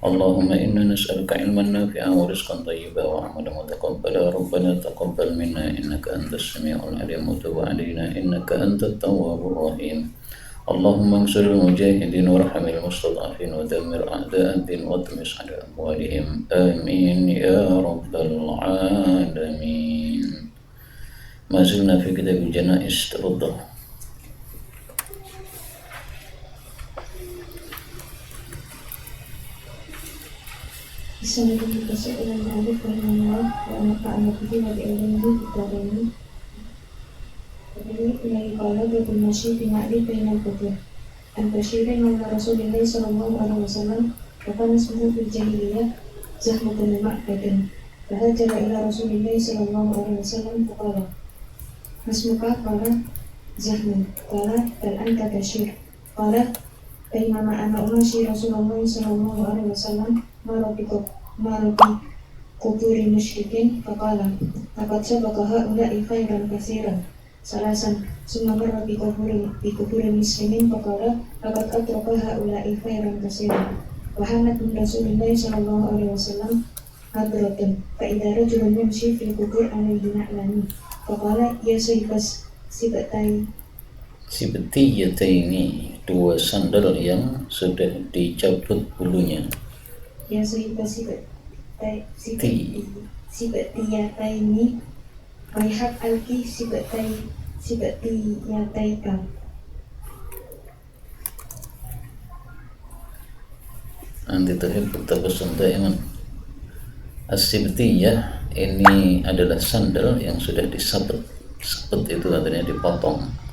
اللهم إنا نسألك علما نافعا ورزقا طيبا وعملا متقبلا ربنا تقبل منا إنك أنت السميع العليم وتب علينا إنك أنت التواب الرحيم اللهم انصر المجاهدين وارحم المستضعفين ودمر أعداء الدين واطمس على أموالهم آمين يا رب العالمين. ما زلنا في كتاب الجنائز. تفضل. السنة التي إلى المؤلف رحمه الله ونفعنا به وبعلمه في الدارين. إليه قال باب المشي في النعل بين القبور. عن بشير مولى رسول الله صلى الله عليه وسلم وكان اسمه في الجاهلية زحمة بن معبد فهاجر إلى رسول الله صلى الله عليه وسلم فقال ما اسمك؟ قال زحمة. قال بل أنت بشير. قال بينما أنا أمشي رسول الله صلى الله عليه وسلم مر بقبور المشركين فقال لقد سبق هؤلاء خيرا كثيرا ثلاثا ثم مر بقبور المسلمين فقال لقد أترك هؤلاء خيرا كثيرا وحانت من رسول الله صلى الله عليه وسلم نظرة فإذا رجل يمشي في القبور عليه نعلان فقال يا صاحب Sibtiyataini, dua sandal yang sudah dicabut bulunya. Ya sahib sibtiyataini waihat alki sibtiyataika. Anti tuhibbu tabassum daiman. As-sibtiyah ini adalah sandal yang sudah disabet. Sabet itu artinya dipotong.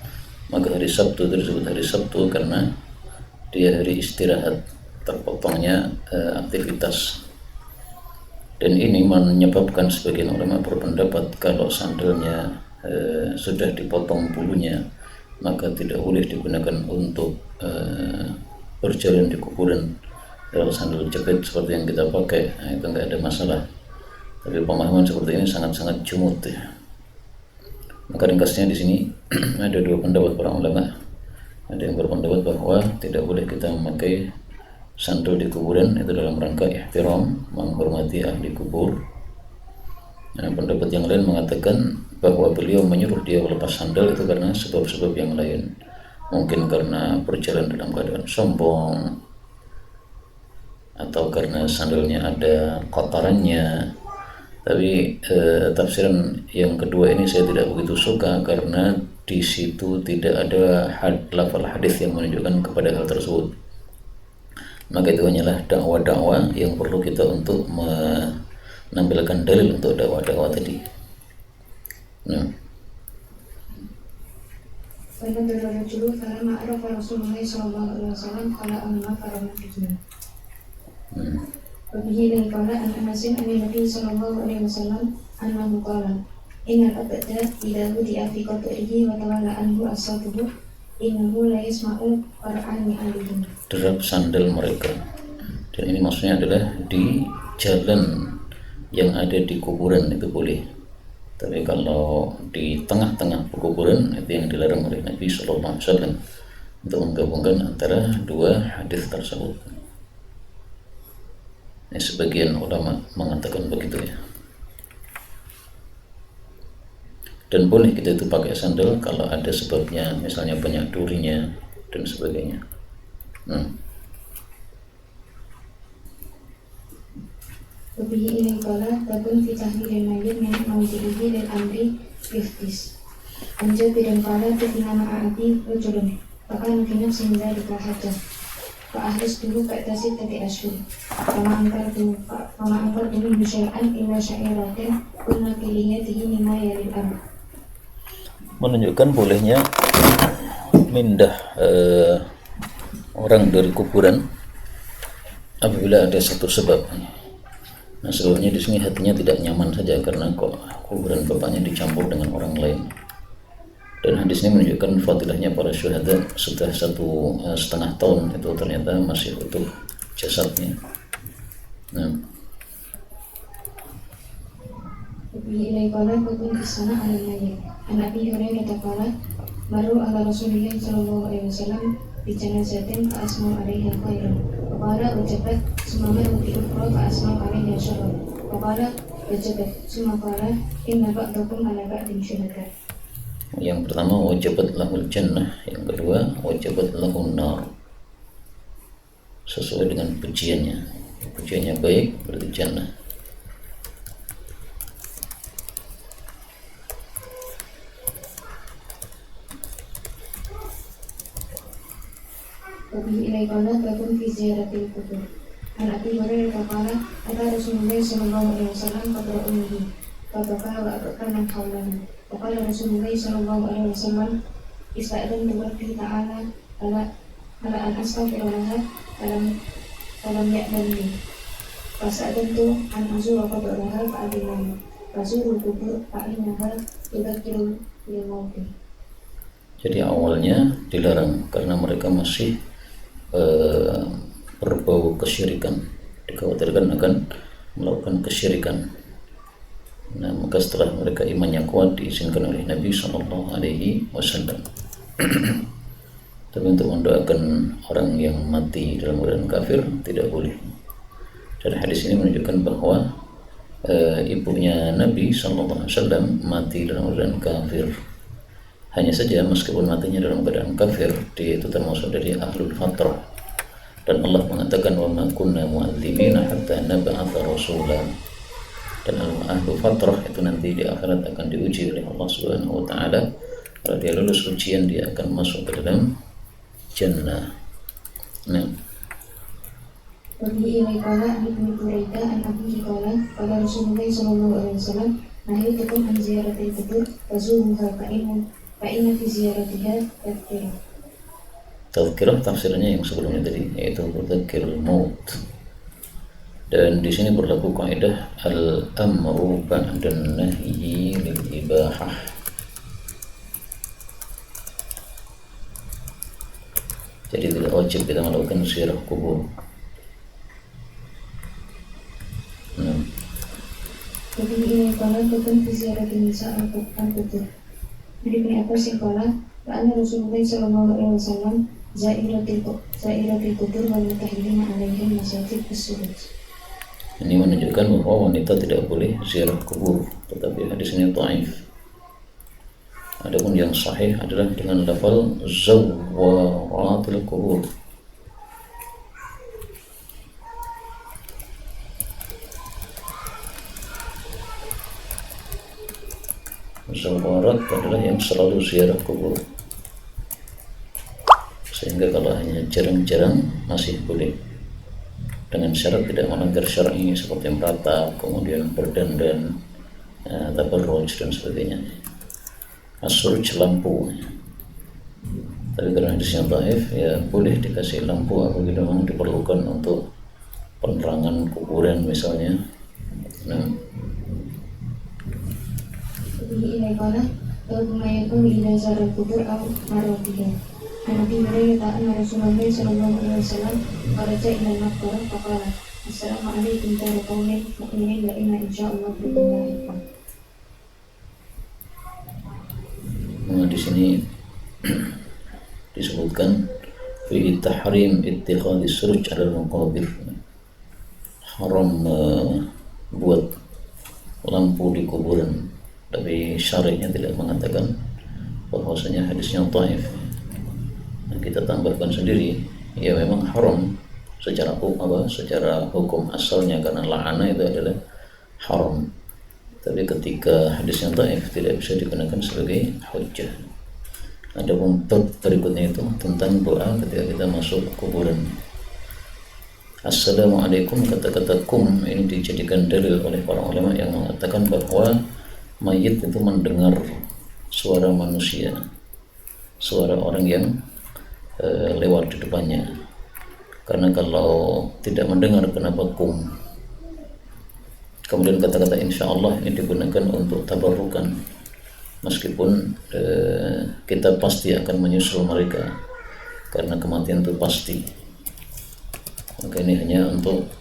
Maka hari Sabtu tersebut hari Sabtu karena dia hari istirahat, terpotongnya aktivitas. Dan ini menyebabkan sebagian ulama berpendapat kalau sandalnya sudah dipotong bulunya maka tidak boleh digunakan untuk berjalan di kuburan. Kalau sandal jepit seperti yang kita pakai, itu enggak ada masalah. Tapi pemahaman seperti ini sangat-sangat jumud ya. Maka ringkasnya di sini ada dua pendapat para ulama. Ada yang berpendapat bahwa tidak boleh kita memakai sandal di kuburan, itu dalam rangka ihtiram, menghormati ahli kubur. Nah, pendapat yang lain mengatakan bahwa beliau menyuruh dia melepas sandal itu karena sebab-sebab yang lain. Mungkin karena berjalan dalam keadaan sombong, atau karena sandalnya ada kotorannya. Tapi tafsiran yang kedua ini saya tidak begitu suka karena di situ tidak ada lafal hadis yang menunjukkan kepada hal tersebut. Maka itu hanyalah dakwah-dakwah yang perlu kita untuk menampilkan dalil untuk dakwah-dakwah tadi. Nah. Wabihi dan qala an Anasin an Nabi sallallahu alaihi wasallam annahu qala innal abda idza wudi'a fi qabrihi wa tawalla anhu as-sabuhu innahu la yasma'u qara'ani alihim. Derap sandal mereka. Dan ini maksudnya adalah di jalan yang ada di kuburan itu boleh. Tapi kalau di tengah-tengah kuburan itu yang dilarang oleh Nabi sallallahu alaihi wasallam untuk menggabungkan antara dua hadis tersebut. Sebagian ulama mengatakan begitu ya. Dan boleh kita itu pakai sandal kalau ada sebabnya, misalnya banyak durinya dan sebagainya. Wabihi ilai qala babun fi tahlilil mayyit min mawdi'ihi lil amri biftis. Anjabi dan qala tu'ina ma'ati rajulun fa'ana fi nafsin dzalika hajjah fa'ahris dulu ba'dasi tadi asyur Fama angkar dulu bisyai'an illa syairatin kunna pilihiyatihi mimma yalil am. Menunjukkan bolehnya mindah orang dari kuburan apabila ada satu sebab. Nah, sebabnya di sini hatinya tidak nyaman saja karena kok kuburan bapaknya dicampur dengan orang lain. Dan hadis ini menunjukkan fadilahnya para syuhada setelah 1,5 tahun itu ternyata masih utuh jasadnya. Nah. Ilai qala babun kisana ala mayyit. An Abi Hurairah qala maru ala Rasulillah sallallahu alaihi wasallam bi janazatin fa asma'u alaiha khairan. Qala wajabat ثم مرت بأخرى فأسمع عليها شرا فقال وجبت ثم قال إن بعضكم على بعض شهداء. Yang pertama wajabat lahul jannah, yang kedua wajabat lahun nar, sesuai dengan pujiannya. Pujiannya baik berarti jannah. وبه إليه قال تكون في زيارة القبور. عن أبي هريرة قال أتى رسول الله صلى الله عليه وسلم قبر أمه فبكى وأبكى من حوله وقال رسول الله صلى الله عليه وسلم استأذنت ربي تعالى على أن أستغفر لها فلم يأذن لي فاستأذنت أن أزور قبرها فأذن لي فزور القبور فإنها تذكر بالموت. Jadi awalnya dilarang karena mereka masih berbau kesyirikan, dikhawatirkan akan melakukan kesyirikan. Nah, maka setelah mereka imannya kuat diizinkan oleh Nabi Shallallahu Alaihi Wasallam. Tapi untuk mendoakan orang yang mati dalam keadaan kafir tidak boleh. Dan hadis ini menunjukkan bahwa ibunya Nabi Shallallahu Alaihi Wasallam mati dalam keadaan kafir. Hanya saja meskipun matinya dalam keadaan kafir, dia itu termasuk dari ahlul fatrah. Dan Allah mengatakan wa ma kunna mu'adzibina hatta nab'atha rasula. Dan ahlul fatrah itu nanti di akhirat akan diuji oleh Allah Subhanahu wa taala. Kalau dia lulus ujian, dia akan masuk ke dalam jannah. Nah, وفي إليه قال عن ابن بريدة عن أبيه قال رسول الله صلى الله عليه وسلم نهيتكم عن زيارة القبور فزوروها فإن في زيارتها تذكرة. tazkirah tafsirnya yang sebelumnya tadi, yaitu tadzkirul maut. Dan di sini berlaku kaidah al-amru ba'dan nahyi lil ibahah. Jadi tidak wajib kita melakukan ziarah kubur. Jadi ini kalau bukan fi ziarah nisa al-kubur. Jadi Ibnu Abbas qala wa anna Rasulullah sallallahu alaihi wasallam zairatil kubur wa mutahhirina alaihim masajid as-sujud. Ini menunjukkan bahwa wanita tidak boleh ziarah kubur, tetapi hadis ini dhaif. Adapun yang sahih adalah dengan lafal zawwaratul kubur. Zawarat adalah yang selalu ziarah kubur, sehingga kalau hanya jarang-jarang masih boleh, dengan syarat tidak melanggar syar'i seperti merata, kemudian berdandan, tabarruj dan sebagainya. As-suruj lampu. Tapi karena hadisnya dhaif, ya boleh dikasih lampu apabila memang diperlukan untuk penerangan kuburan misalnya. Nah, Ini qala wa yakun ila zarar kubur aw maratiha. Nabi Hurairah anna Rasulullah sallallahu alaihi wasallam kharaja ila al-maqbarah faqala assalamu alaikum ya qaumin mu'minin wa inna insyaallah bikum lahiqun. Nah, di sini disebutkan fi tahrim ittikhadhi suruj 'ala al-maqabir. Haram buat lampu di kuburan, tapi syariatnya tidak mengatakan bahwasanya hadisnya dhaif. Nah, kita tambahkan sendiri, ya memang haram secara hukum asalnya, karena la'ana itu adalah haram. Tapi ketika hadisnya dhaif tidak bisa digunakan sebagai hujjah. Ada bab berikutnya itu tentang doa ketika kita masuk kuburan. Assalamualaikum, kata-kata kum ini dijadikan dalil oleh para ulama yang mengatakan bahwa mayit itu mendengar suara manusia, suara orang yang lewat di depannya. Karena kalau tidak mendengar, kenapa kum? Kemudian kata-kata insyaallah ini digunakan untuk tabarukan, meskipun kita pasti akan menyusul mereka karena kematian itu pasti. Maka ini hanya untuk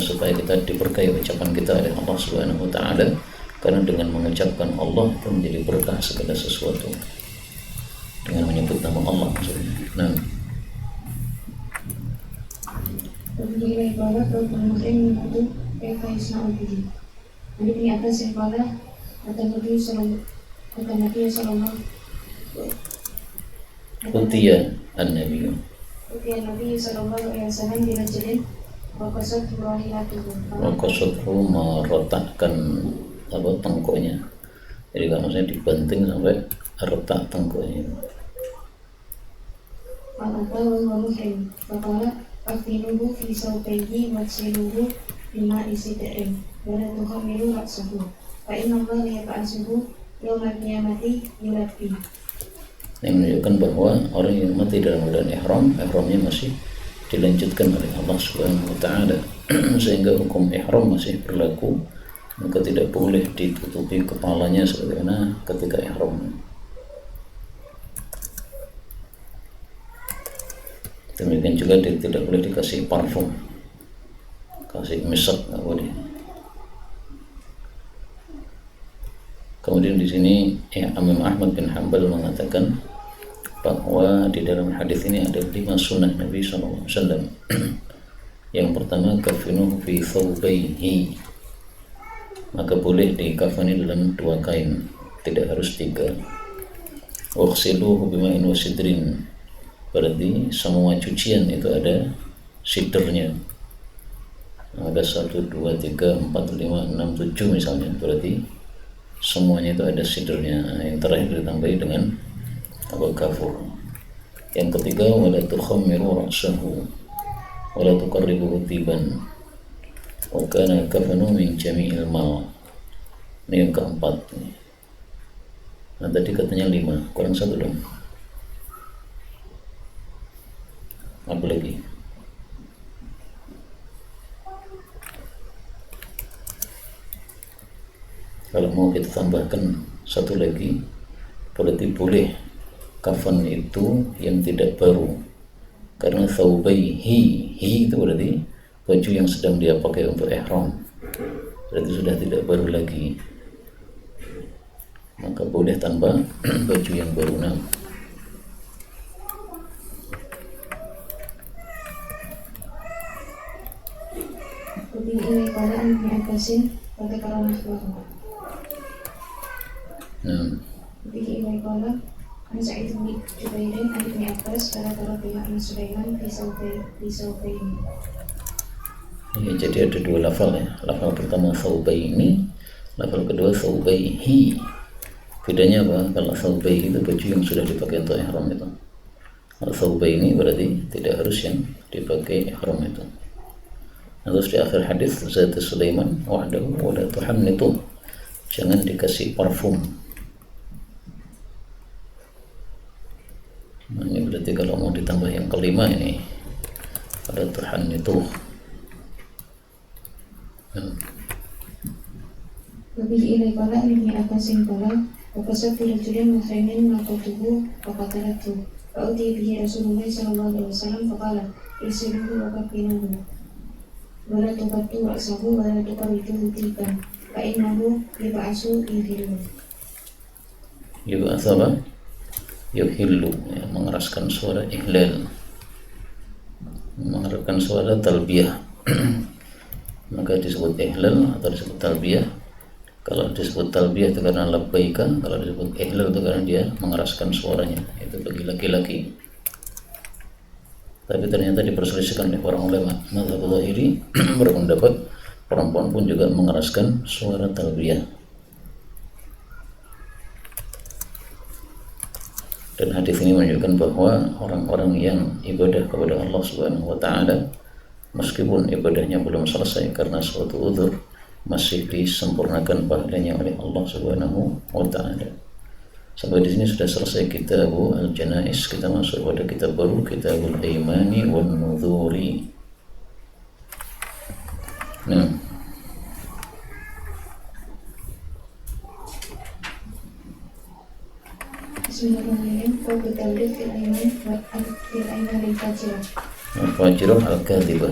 supaya kita diberkahi ucapan kita oleh Allah Subhanahu wa taala, karena dengan mengucapkan Allah itu menjadi berkah segala sesuatu, dengan menyebut nama Allah maksudnya. Nah, وبه إليه قال رب المحرم الموضوع كيف يصنع به. عن ابن عباس قال أتى النبي صلى الله Utiya an-nabi أتي النبي صلى الله عليه وسلم برجل وقصته راحلته Wakosothu meretakkan tengkuknya. Jadi kalau saya dibanting sampai retak tengkuknya. فأتى وهو محرم فقال أغسلوه في ثوبيه واغسلوه بماء سدر ولا تخمروا رأسه فإن الله يبعثه يوم القيامة يلبي. Ini menunjukkan bahwa orang yang mati dalam keadaan ihramnya masih dilanjutkan oleh Allah Subhanahu wa taala sehingga hukum ihram masih berlaku, maka tidak boleh ditutupi kepalanya sebagaimana ketika ihram. Demikian juga tidak boleh dikasih parfum, kasih misak nggak boleh. Kemudian di sini Imam Ahmad bin Hanbal mengatakan bahwa di dalam hadis ini ada 5 sunnah Nabi SAW. Yang pertama, kafinuhu fi thawbaihi, maka boleh dikafani dalam 2 kain, tidak harus 3. Waghsiluhu bima'in wa sidrin, berarti semua cucian itu ada sidernya. Ada 1, 2, 3, 4, 5, 6, 7 misalnya, berarti semuanya itu ada sidernya. Yang terakhir ditambahi dengan kafur. Yang ketiga, wala tukhammiru ra'sahu wala tuqarribuhu tiban wa kana kafanu min jami'il mal. Ini yang keempat. Nah tadi katanya 5, kurang 1 dong. Apa lagi? Kalau mau kita tambahkan 1 lagi, berarti boleh kafan itu yang tidak baru, karena thawbaihi itu berarti baju yang sedang dia pakai untuk ihram, berarti sudah tidak baru lagi, maka boleh tambah baju yang baru. Lebih ini pada Ibn Abbasin pada karena Lebih ini pada An Sa'id bin Jubairin an Ibn Abbas pada pihak An Sulaiman Bisawbaini. Ya, jadi ada 2 lafal ya. Lafal pertama thawbaini, lafal kedua thawbaihi. Bedanya apa? Kalau thawbaihi itu baju yang sudah dipakai untuk ihram itu. Kalau thawbaini berarti tidak harus yang dipakai ihram itu. Terus di akhir hadis, Zat Sulaiman wahdahu wa la tuhannitu, jangan dikasih parfum. Nah, ini berarti kalau mau ditambah yang kelima ini ada Tuhan itu. Lebih ilai pala Ibn Abbasin pala Wakasab dirajulin muhrimin makotuhu Wakatalatu Fa'uti bihi Rasulullah SAW Faqala Isiluhu wakafinuhu Wala tukatu ra'sahu Wala tukawitu tiban Fa'innahu yiba'asu yuhilu. Yiba'asu apa? Yuhilu, ya, mengeraskan suara ihlal, mengeraskan suara talbiyah. Maka disebut ihlal atau disebut talbiyah. Kalau disebut talbiyah itu karena labbaika, kalau disebut ihlal itu karena dia mengeraskan suaranya. Itu bagi laki-laki. Tapi ternyata diperselisihkan oleh para ulama mazhab Zahiri berpendapat perempuan pun juga mengeraskan suara talbiyah. Dan hadis ini menunjukkan bahwa orang-orang yang ibadah kepada Allah Subhanahu wa taala, meskipun ibadahnya belum selesai karena suatu uzur, masih disempurnakan pahalanya oleh Allah Subhanahu wa taala. Sampai di sini sudah selesai kitab Al-Janaiz, kita masuk pada kitab baru, Kitabul Aimani wan Nuzuri. Bismillahirrahmanirrahim. Kau bertawrid fil aiman al-fajirah. Al-fajirah al-kadhibah.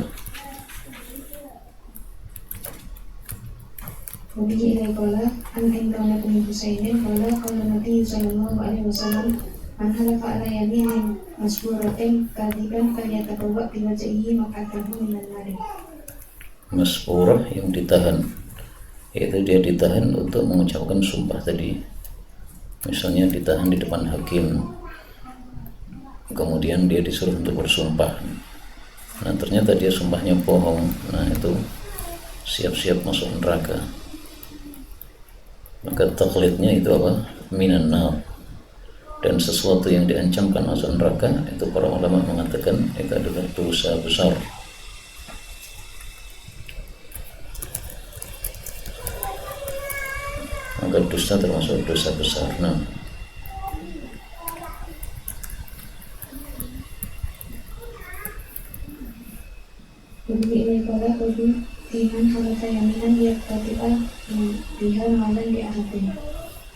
Wabihi ilai qala an Imran bin Husainin qala qala Nabi sallallahu alaihi wasallam Man halafa ala yaminin masburatin kadiban falyatabawwa bi wajhihi maq'adahu minan nar. Masburah yang ditahan, yaitu dia ditahan untuk mengucapkan sumpah tadi. Misalnya ditahan di depan hakim, kemudian dia disuruh untuk bersumpah. Nah ternyata dia sumpahnya bohong, nah itu siap-siap masuk neraka. Maka taklidnya itu apa? Minan nar. Dan sesuatu yang diancamkan masuk neraka itu para ulama mengatakan itu adalah dosa besar. Maka dusta termasuk dosa besar. Nah, Begitu kalau kudu timan halafa yaminan yaqtati'a biha malan bi ahadin.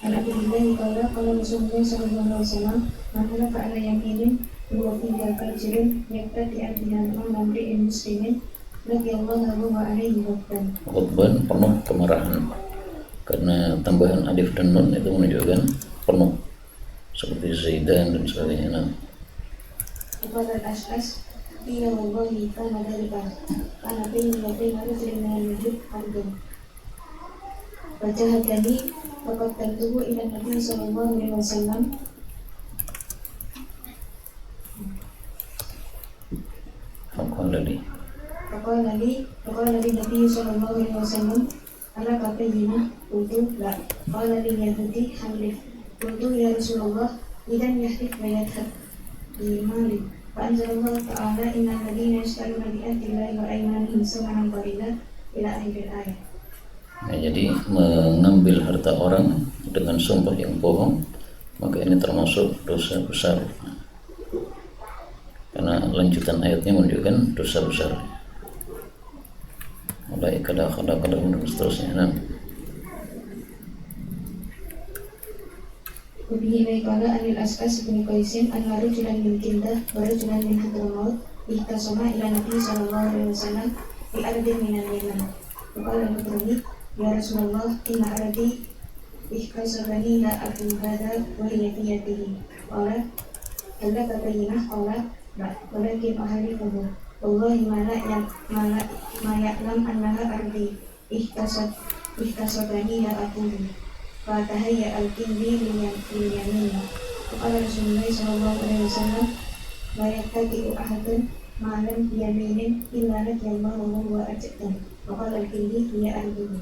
An Abdullah kalau Rasulullah sallallahu alaihi wasallam man halafa ala yaminin wa fiha fajrun yaqtati'a biha malan bi muslimin radhiyallahu wa alaihi wasallam. khutban penuh kemarahan karena tambahan alif dan nun itu menunjukkan penuh, seperti Zaidan dan sebagainya. Nah, Kepada Ash'as iya wallahi kana dalika kana baini wa baina rajulin min al-wujud harbun wajahadani faqad tantuhu ila Nabi sallallahu alaihi wasallam faqala li Nabi sallallahu alaihi wasallam ala kabayina qultu la qala li yahudi hamlif qultu ya Rasulullah idan yahdif wa yadhab imali Fa'anzalallahu ta'ala innal ladhina yashtaruna bi ahdillahi wa aymanihim samanan qalila ila akhir ayat. nah, jadi mengambil harta orang dengan sumpah yang bohong, maka ini termasuk dosa besar. Karena lanjutan ayatnya menunjukkan dosa besar. Mulai kada dan seterusnya. Nah, Wabihi qala anil As'as bin Qaisin anna rajulan min Kindah wa rajulan min Hadramaut ihtasama ila Nabi sallallahu alaihi wasallam fi ardin min al-Yaman. Faqala al-Hadrami ya Rasulullah inna ardi ihtasabani la aku hadha wa hiya fi yadihi. Qala halla kabayinah qala la walakin ahalifuhu wallahi ma ya'lam annaha ardi ihtasabani la aku Fatahaya al-kindi liyamini. Faqala Rasulullah sallallahu alaihi wasallam la yattati'u ahadun ma'alam biyaminin illa radiyallahu wa huwa ajdan. Faqala al-kindi hiya arduhu.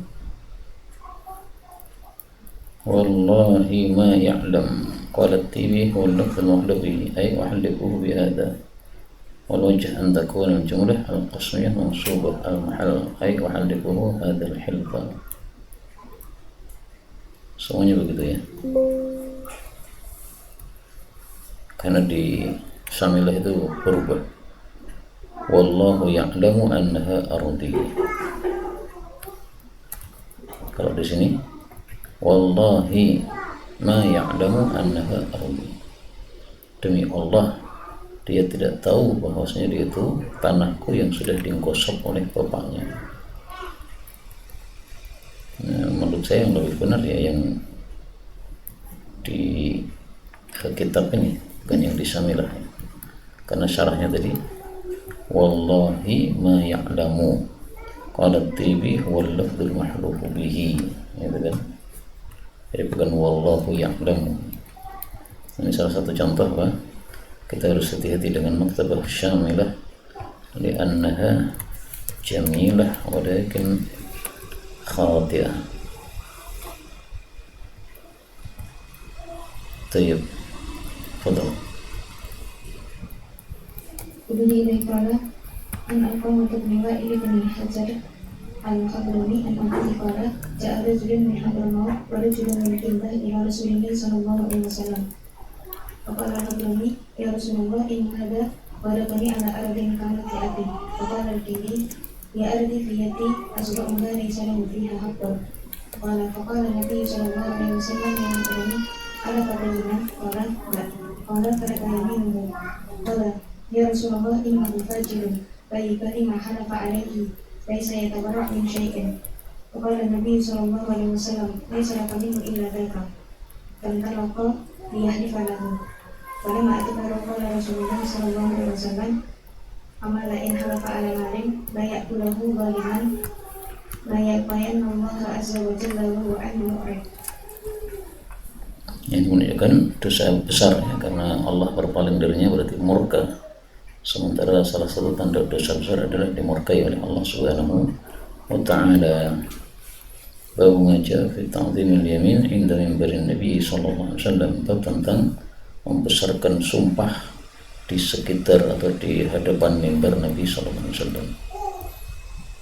wallahi ma ya'lam. Qala at-Tibi huwa al-lafz al-muhdabi ay uhlifuhu bihadha. والوجه أن تكون الجملة القسمية منصوبة المحل أي أحلفه هذا الحلف. Semuanya begitu ya, karena di Syamilah itu berubah. Wallahu ya'lamu annaha ardi. Kalau di sini wallahi ma ya'lamu annaha ardi. Demi Allah, dia tidak tahu bahwasanya dia itu tanahku yang sudah digosok oleh bapaknya. Nah, menurut saya yang lebih benar ya yang di kitab ini, bukan yang di Syamilah, karena syarahnya tadi wallahi ma ya'lamu qala at-Tibi huwa al-lafdul mahlufu bihi, gitu kan. Jadi bukan wallahu ya'lamu. Ini salah satu contoh Pak, kita harus hati-hati dengan maktabah Syamilah li'annaha jamilah walakin khati'ah. Tayyib, fadal. Ibni qala an al-qawmatu bin Wa'il bin Hajar al-Hadrami an Abi qala ja'a rajulun min Hadramaut wa rajulun min Kindah ila Rasulillah sallallahu alaihi wasallam. Faqala al-Hadrami ya Rasulullah in hadha waladani ala ardin kanat li abi. Faqala al-Kindi ya ardi fi yadi asba'u la laysa lahu fiha haqqun. Faqala Nabi sallallahu alaihi wasallam ya Hadrami ala kabayina qala la. Qala farakayaminuhu. Qala ya Rasulullah innahu fajirun bayi ma halafa alaihi laisa yatabarra' min syai'in. Faqala Nabi sallallahu alaihi wasallam laisa laka minhu illa dzaka. Dan talaqa liyahlifa lahu. Falamma atbara qala Rasulullah sallallahu alaihi wasallam amala in halafa ala malin la yaqulahu zaliman la yaqayan Allah azza wa jalla wa huwa an-mu'rid. Ini menunjukkan dosa besar ya, karena Allah berpaling darinya berarti murka. Sementara salah satu tanda dosa besar adalah dimurkai oleh Allah Subhanahu wa ta'ala. Bab ngaja fi ta'zimil yamin inda minbarin Nabi sallallahu alaihi wasallam, bab tentang membesarkan sumpah di sekitar atau di hadapan mimbar Nabi sallallahu alaihi wasallam.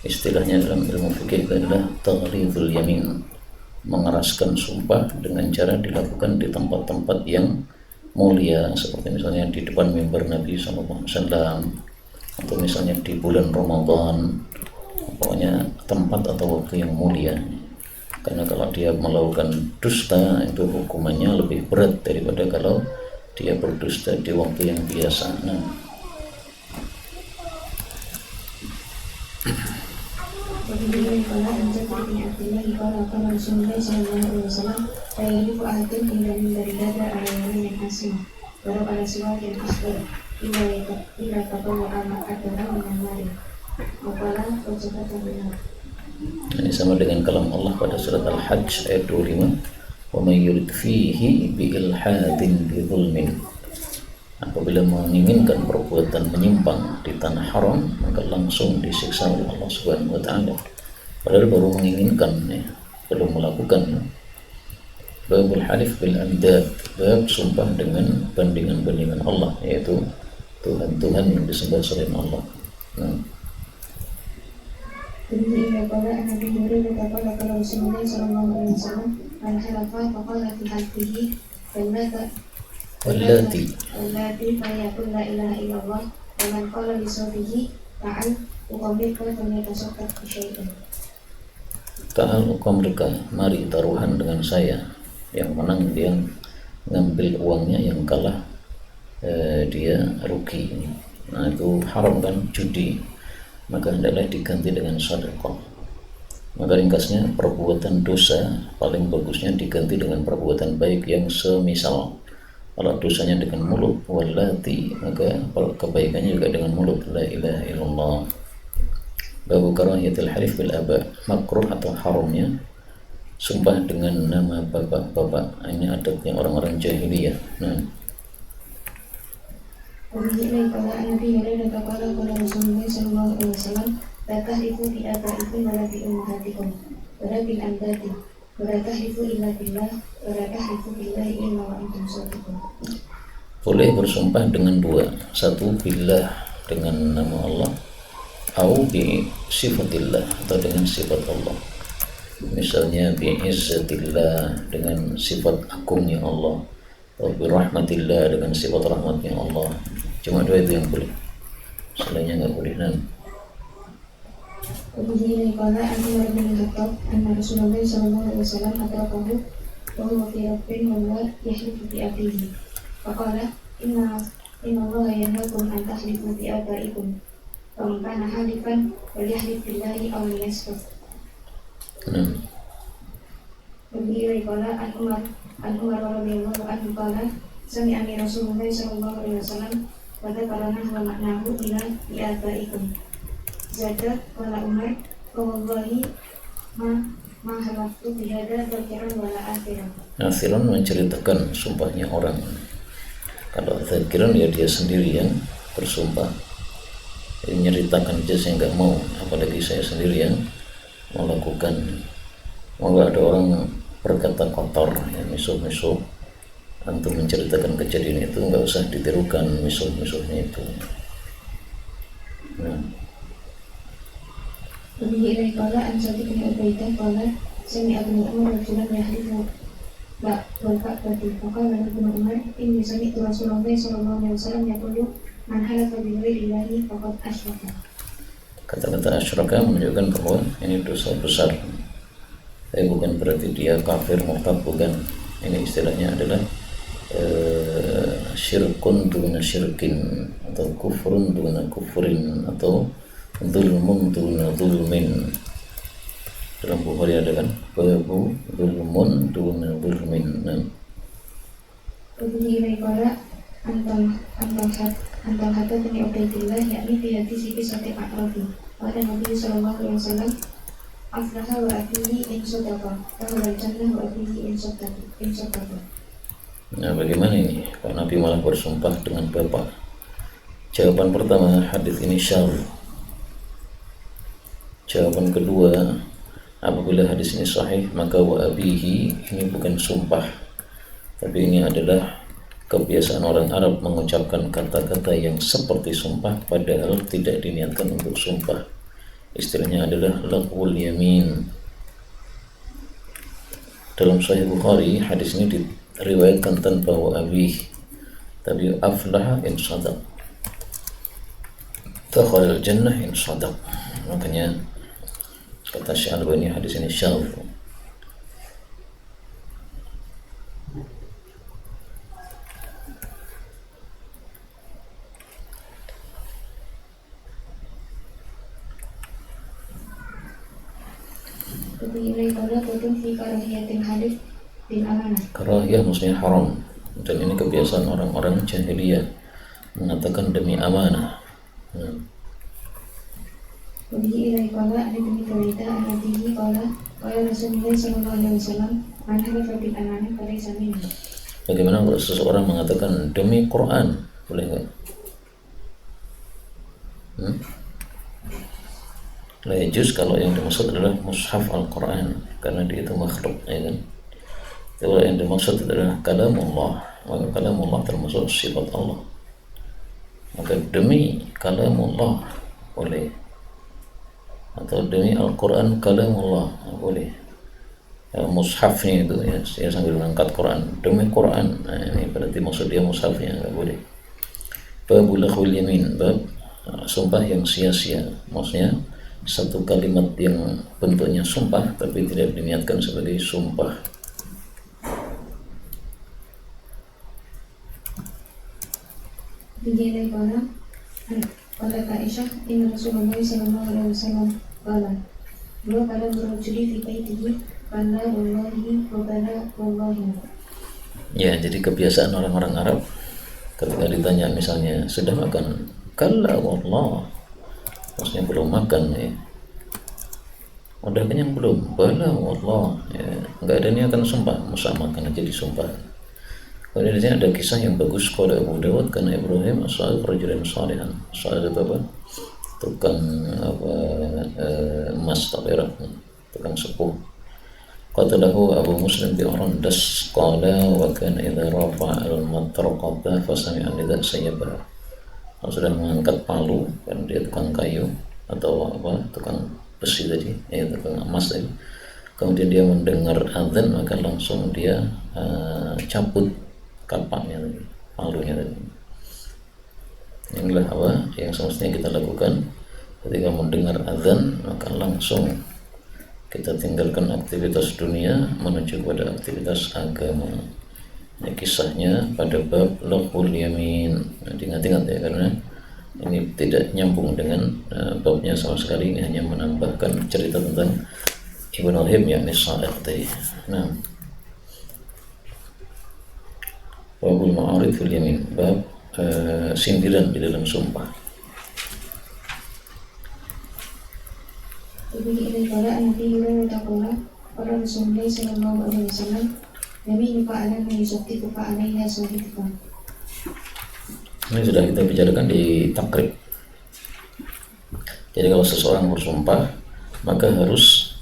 Istilahnya dalam ilmu fikih adalah taghlidul yamin, mengeraskan sumpah dengan cara dilakukan di tempat-tempat yang mulia, seperti misalnya di depan mimbar Nabi sallallahu alaihi wasallam, atau misalnya di bulan Ramadan, pokoknya tempat atau waktu yang mulia. Karena kalau dia melakukan dusta itu hukumannya lebih berat daripada kalau dia berdusta di waktu yang biasa. Nah, Kemudian kala anjat bin Abdullah kala Rasulullah sallallahu alaihi wasallam ayyifu ahadun inda minbari dada ala yamin asma baru ala siwakin asbar illa tabawa al-maqadara min mari waqala wajibatan benar. ini sama dengan kalam Allah pada surat Al-Hajj ayat 25, wa may yurid fihi bi ilhadin bi zulmin. Apabila menginginkan perbuatan menyimpang di tanah haram, maka langsung disiksa oleh Allah Subhanahu wa ta'ala. Padahal baru menginginkan ya, belum melakukan. Babul halif bil amdad, bab sumpah dengan bandingan-bandingan Allah, yaitu Tuhan-Tuhan yang disembah selain Allah. Nah, Kemudian kala Nabi Hurairah kala Rasulullah sallallahu alaihi wasallam al-halafa faqala fi halqihi wallati wallati fayaqul la ilaha illallah wa man qala li sawbihi ta'al uqamrika falyatasaddaq bi syai'in. ta'al uqamrika, mari taruhan dengan saya. Yang menang dia ngambil uangnya, yang kalah dia rugi. Nah, itu haram kan, judi, maka hendaklah diganti dengan sedekah. Maka ringkasnya, perbuatan dosa paling bagusnya diganti dengan perbuatan baik yang semisal. Kalau dosanya dengan mulut wallati, maka kebaikannya juga dengan mulut la ilaha illallah. Babu karahiyatil halif bil aba, makruh atau haramnya sumpah dengan nama bapak-bapak. Ini adatnya orang-orang jahiliyah. Nah, Kemudian kala Nabi Hurairah kala Rasulullah sallallahu alaihi wasallam la tahlifu bi abaikum wa la bi ummahatikum wa la bil andati wa la tahlifu illa billah wa la tahlifu billahi illa wa antum shadiqun. boleh bersumpah dengan dua, satu billah dengan nama Allah, atau bi sifatillah atau dengan sifat Allah. Misalnya bi izzatillah dengan sifat agungnya Allah, atau bi rahmatillah dengan sifat rahmatnya Allah. Cuma dua itu yang boleh, selainnya nggak boleh. Kemudian kala Umar bin Khattab anna Rasulullah sallallahu alaihi wasallam atrakahu wa huwa fi rabbin wa huwa yahlifu bi abihi. Faqala inna Allah yanhakum an tahlifu bi abaikum. Faman kana halifan falyahlif billahi aw liyasmut. Kemudian kala Umar radhiyallahu anhu qala sami'ani Rasulullah sallallahu alaihi wasallam wa dzakarana wa ma'nahu ila bi abaikum. Zakat wala Umar wallahi ma halaftu bihada zakiran wala akhiran. Akhiran menceritakan sumpahnya orang. Kalau zakiran ya dia sendiri yang bersumpah. Ini menceritakan aja saya nggak mau, apalagi saya sendiri yang melakukan. Moga ada orang berkata kotor ya, misuh-misuh, untuk menceritakan kejadian itu nggak usah ditirukan misuh-misuhnya itu. Nah, Kemudian kala Ansari bin Ubaidah kala sami Abu Umar rajulan yahlifu bapak bati. Maka Abu Umar ini sami Rasulullah sallallahu alaihi wasallam yaqulu man halafa bi ghairi Allahi faqad asyraka. kata-kata asyraka menunjukkan bahwa ini dosa besar. Tapi bukan berarti dia kafir murtad, bukan. Ini istilahnya adalah syirkun duna syirkin, atau kufrun duna kufrin, atau zulmun duna zulmin. Dalam Bukhari ada kan, babu zulmun duna zulmin. Kemudian kala antal hatta bin Ubaidillah yakni fi hadis kisati A'rafi. Pada Nabi sallallahu alaihi wasallam aflaha wa afihi in sadaqa wa jannah wa afihi in sadaqa. Nah, bagaimana ini kalau Nabi malah bersumpah dengan bapak? Jawaban pertama, hadis ini syadz. Jawaban kedua, apabila hadis ini sahih, maka wa abihi ini bukan sumpah, tapi ini adalah kebiasaan orang Arab mengucapkan kata-kata yang seperti sumpah padahal tidak diniatkan untuk sumpah. Istilahnya adalah laqul yamin. Dalam Sahih Bukhari, hadis ini diriwayatkan tanpa wa abih, tapi aflaha in sadaq, dakhala al-jannah in sadaq. Makanya kata Syalbani hadis ini syadz. Tapi ilai qala qadun fi karahiyatin halif bin amanah. Karahiyah maksudnya haram, dan ini kebiasaan orang-orang jahiliyah mengatakan demi amanah. Wabihi ilai qala ani bin Tawida an-nabihi qala Rasulullah sallallahu alaihi wasallam man halafa bil amanah falaysa minni. Bagaimana kalau seseorang mengatakan demi Quran, boleh nggak? La yajuz kalau yang dimaksud adalah mushaf Al-Quran, karena dia itu makhluk, ya kan? Kalau yang dimaksud adalah kalamullah, maka kalamullah termasuk sifat Allah, maka demi kalamullah boleh, atau demi Al-Quran kalamullah boleh. Mushafnya itu ya sambil mengangkat Quran, demi Quran, nah, ini berarti maksud dia mushafnya, nggak boleh. Babul laghwil yamin, bab sumpah yang sia-sia, maksudnya satu kalimat yang bentuknya sumpah tapi tidak diniatkan sebagai sumpah. Dijadikan pada Aisyah inna Rasulullah sallallahu alaihi wasallam qala wa qala rajuli fi baitihi qala wallahi wa qala wallahi. Ya, jadi kebiasaan orang-orang Arab ketika ditanya misalnya sudah makan, kalla wallah, maksudnya belum makan, ya. Udah kenyang belum? Bala wallah, ya. Nggak ada niatan sumpah, masa makan aja disumpah. Kemudian di sini ada kisah yang bagus pada Abu Dawud, karena Ibrahim asal rajulan salihan, asal itu apa? Tukang emas tabirat, tukang sepuh. Qatalahu Abu Muslim bi Arandas qala wa kana idza rafa'a al-matraqata fa sami'a nida sayyaba. Kalau sudah mengangkat palu, kan dia tukang kayu atau apa, tukang besi tadi, tukang emas tadi, kemudian dia mendengar azan, maka langsung dia cabut kapaknya tadi, palunya tadi. Inilah apa yang semestinya kita lakukan ketika mendengar azan, maka langsung kita tinggalkan aktivitas dunia menuju pada aktivitas agama. Ini kisahnya pada bab laghwul yamin. Ingat-ingat ya, karena ini tidak nyambung dengan babnya sama sekali. Ini hanya menambahkan cerita tentang Ibnu Him yakni Sa'iq tadi. Nah, babul ma'arid fil yamin, bab sindiran di dalam sumpah. Wabihi ilai qala an-nabi Hurairah qala Rasulullah sallallahu alaihi wasallam yaminuka ala ma yusabbihuka alaiha sahibuka. Ini sudah kita bicarakan di takrib. Jadi kalau seseorang bersumpah, maka harus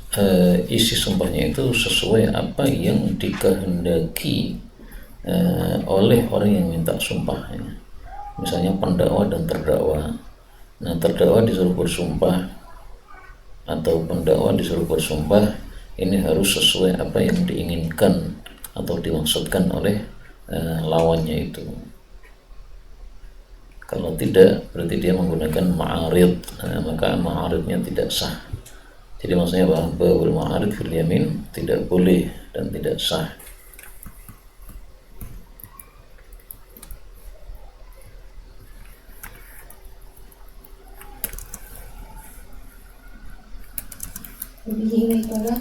isi sumpahnya itu sesuai apa yang dikehendaki oleh orang yang minta sumpah. Misalnya pendakwa dan terdakwa. Nah, terdakwa disuruh bersumpah atau pendakwa disuruh bersumpah, ini harus sesuai apa yang diinginkan atau dimaksudkan oleh lawannya itu. Kalau tidak, berarti dia menggunakan ma'arid, maka ma'aridnya tidak sah. Jadi maksudnya bahwa babul ma'arid fil yamin tidak boleh dan tidak sah. Wabihi ilai qala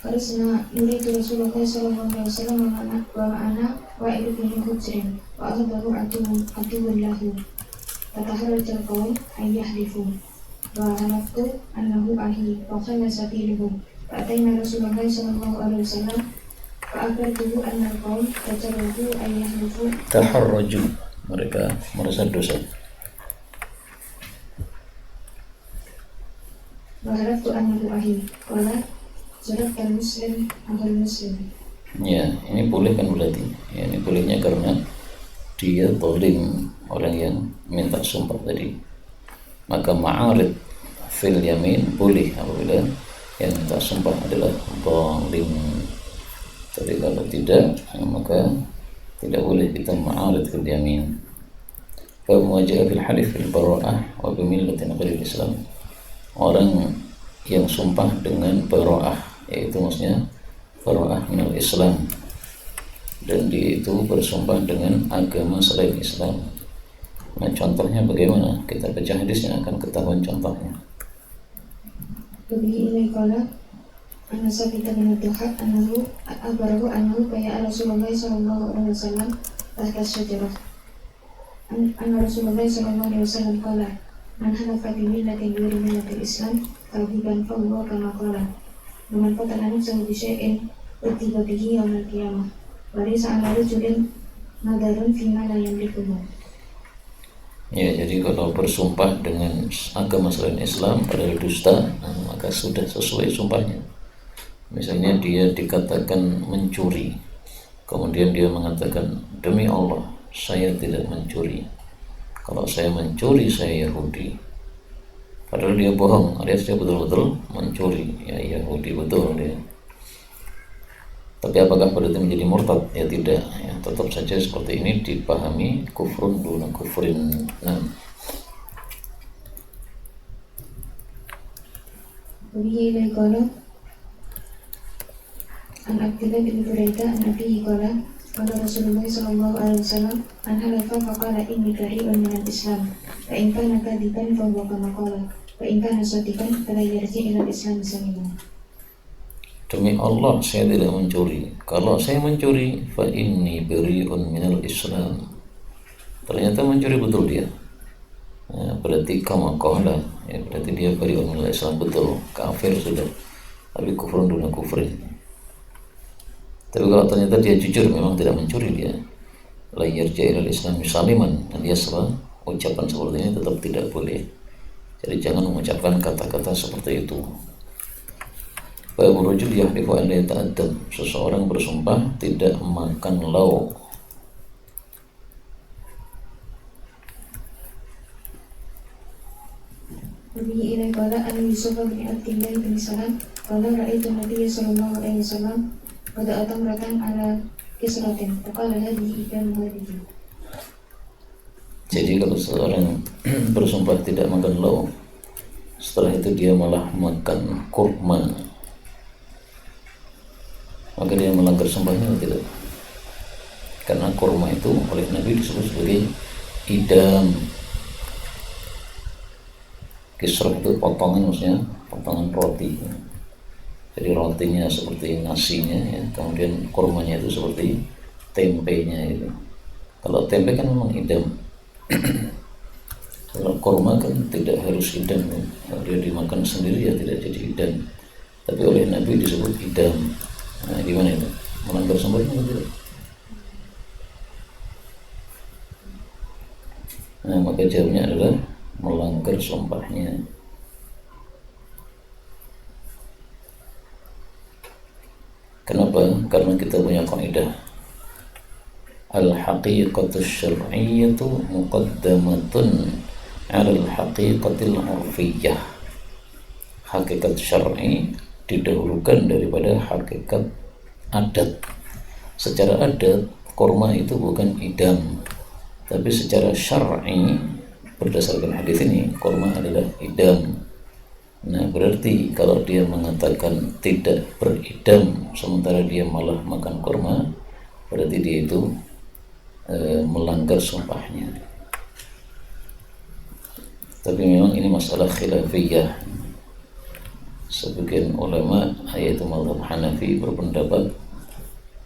Karena murid Rasulullah sallallahu alaihi wasallam wa ana wa'id bin Hujrin wa akhdahu atuwun lahu fataharrajal qaum ayyahlifu wa halaftu annahu ahi wa khana sabiluhum fa'atayna Rasulullah sallallahu alaihi wasallam fa'abartuhu anna qaum tajarruhu ayyahlifu taharraju, mereka merasa dosa. wa halaftu annahu ahi qala Suratkan muslim atau muslim. Ya, ini boleh kan berarti. Ya, ini bolehnya karena dia zalim, orang yang minta sumpah tadi. Maka ma'arid fil yamin boleh apabila yang minta sumpah adalah zalim. Tapi kalau tidak, maka tidak boleh kita ma'arid fil yamin. Fa muwajjah fil halif fil bara'ah wa bi millatin ghairil Islam. Orang yang sumpah dengan bara'ah, yaitu maksudnya bara'ah minal Islam, dan dia itu bersumpah dengan agama selain Islam. Nah, contohnya bagaimana? Kita baca hadisnya akan ketahuan contohnya. Lebih ilai qala anna sabita bin Tuhab annahu abarahu annahu kaya Rasulullah sallallahu alaihi wasallam tahta syajarah anna Rasulullah sallallahu alaihi wasallam qala man halafa bi millatin ghairi millatil Islam tauhidan fa huwa kama qala man qatala nafsahu bi syai'in utiba bihi yaumil qiyamah wa laysa 'ala rajulin nadarun fi ma la yamlikuhu. Ya, jadi kalau bersumpah dengan agama selain Islam padahal dusta, maka sudah sesuai sumpahnya. Misalnya dia dikatakan mencuri, kemudian dia mengatakan demi Allah saya tidak mencuri, kalau saya mencuri saya Yahudi, padahal dia bohong, alias dia betul-betul mencuri, ya Yahudi betul dia. Tapi apakah pada itu menjadi murtad? Ya tidak, ya, tetap saja seperti ini dipahami kufrun duna kufrin. Bihi ilai qala an Abdullah bin Buraidah an Abihi qala qala Rasulullah sallallahu alaihi wasallam an halafa faqala inni bari'un minal Islam fa in kana kadiban fa huwa kama qala wa in kana shadiqan fala yarji' ila Islam saliman. Demi Allah saya tidak mencuri, kalau saya mencuri fa inni bari'un minal Islam, ternyata mencuri betul dia, ya, berarti kama qala, ya, berarti dia bari'un minal Islam betul, kafir sudah, tapi kufrun duna kufrin. Tapi kalau ternyata dia jujur memang tidak mencuri, dia la yarji' ila Islam saliman, dan dia salah, ucapan seperti ini tetap tidak boleh. Jadi jangan mengucapkan kata-kata seperti itu. Rajul yahlifu an la yata'addab, seseorang bersumpah tidak makan lauk. Bihi ilai qala an Yusuf bin Abdillah bin Salam qala ra'aitu Nabiy sallallahu alaihi wasallam qad atamratan ala kisratin faqala hadhihi idan hadhihi. Jadi kalau seseorang bersumpah tidak makan lauk, setelah itu dia malah makan kurma, maka dia melanggar sumpahnya atau tidak? Karena kurma itu oleh Nabi disebut sebagai idam. Kisrah itu potongan, maksudnya potongan roti. Jadi rotinya seperti nasinya, ya, kemudian kurmanya itu seperti tempenya itu. Kalau tempe kan memang idam. Kalau kurma kan tidak harus idam, ya. Kalau dia dimakan sendiri ya tidak jadi idam. Tapi oleh Nabi disebut idam. Nah, gimana itu? Melanggar sumpahnya atau tidak? Nah, maka jawabnya adalah melanggar sumpahnya. Kenapa? Karena kita punya kaidah al-haqiqatu syar'iyyatu muqaddamatun 'ala al-haqiqatil 'urfiyyah. Hakikat syar'i didahulukan daripada hakikat adat. Secara adat kurma itu bukan idam, tapi secara syar'i berdasarkan hadis ini kurma adalah idam. Nah, berarti kalau dia mengatakan tidak beridam sementara dia malah makan kurma, berarti dia itu melanggar sumpahnya. Tapi memang ini masalah khilafiyah. sebagian ulama yaitu mazhab Hanafi berpendapat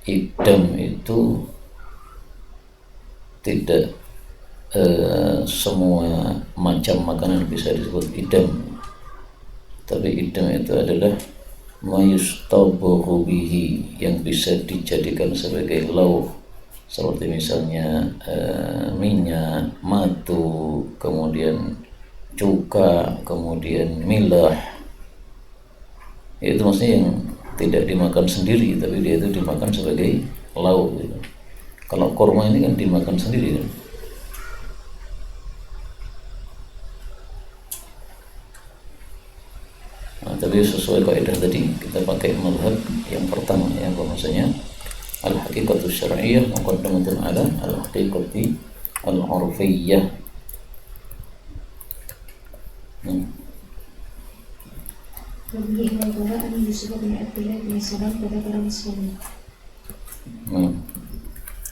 idam itu tidak semua macam makanan bisa disebut idam, tapi idam itu adalah mayustabahu bihi, yang bisa dijadikan sebagai lauk, seperti misalnya minyak, madu, kemudian cuka, kemudian milah. Itu maksudnya yang tidak dimakan sendiri, tapi dia itu dimakan sebagai lauk gitu. Kalau korma ini kan dimakan sendiri kan. Nah, tapi sesuai kaidah tadi kita pakai mazhab yang pertama ya, bahwasanya al-haqiqatu syar'iyyah muqaddamatun ala al-haqiqati al-'urfiyyah. وبه إلى القضاء أن يوسف بن عبد الله بن سلام وذكر مثله.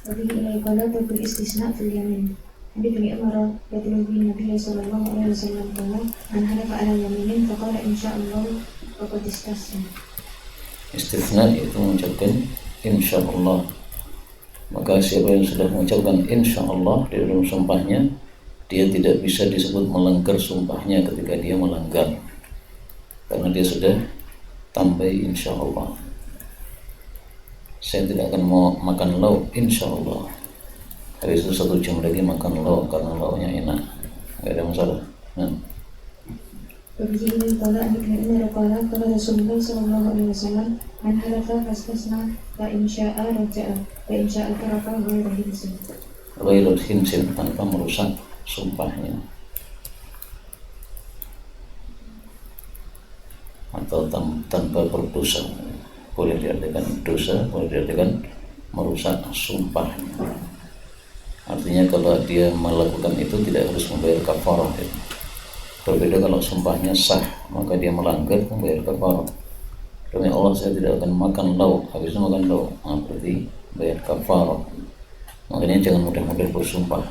وبه إلى القضاء بالاستثناء في اليمين. حديث ابن عمر رضي النبي صلى الله عليه وسلم قال من حلف على يمين فقال إن شاء الله فقد استثنى. Istisna itu mengucapkan insya Allah. Maka siapa yang sudah mengucapkan insya Allah di dalam sumpahnya, dia tidak bisa disebut melanggar sumpahnya ketika dia melanggar, karena dia sudah tambah insya Allah. Saya tidak akan mau makan lauk insya Allah, habis itu 1 jam lagi makan lauk karena lauknya enak, nggak ada masalah. وبه إلى القضاء أن ابن عمر قال قال رسول الله صلى الله عليه وسلم من حلف فاستثنى فإن شاء رجع وإن شاء ترك غير حنس. Ghairul hinsin, tanpa merusak sumpahnya atau tanpa berdosa. Boleh diartikan dosa, boleh diartikan merusak sumpahnya. Artinya kalau dia melakukan itu tidak harus membayar kafarah ya. Berbeda kalau sumpahnya sah, maka dia melanggar membayar kafarah. Demi Allah saya tidak akan makan lauk, habis itu makan lauk, berarti bayar kafarah. Makanya jangan mudah-mudah bersumpah.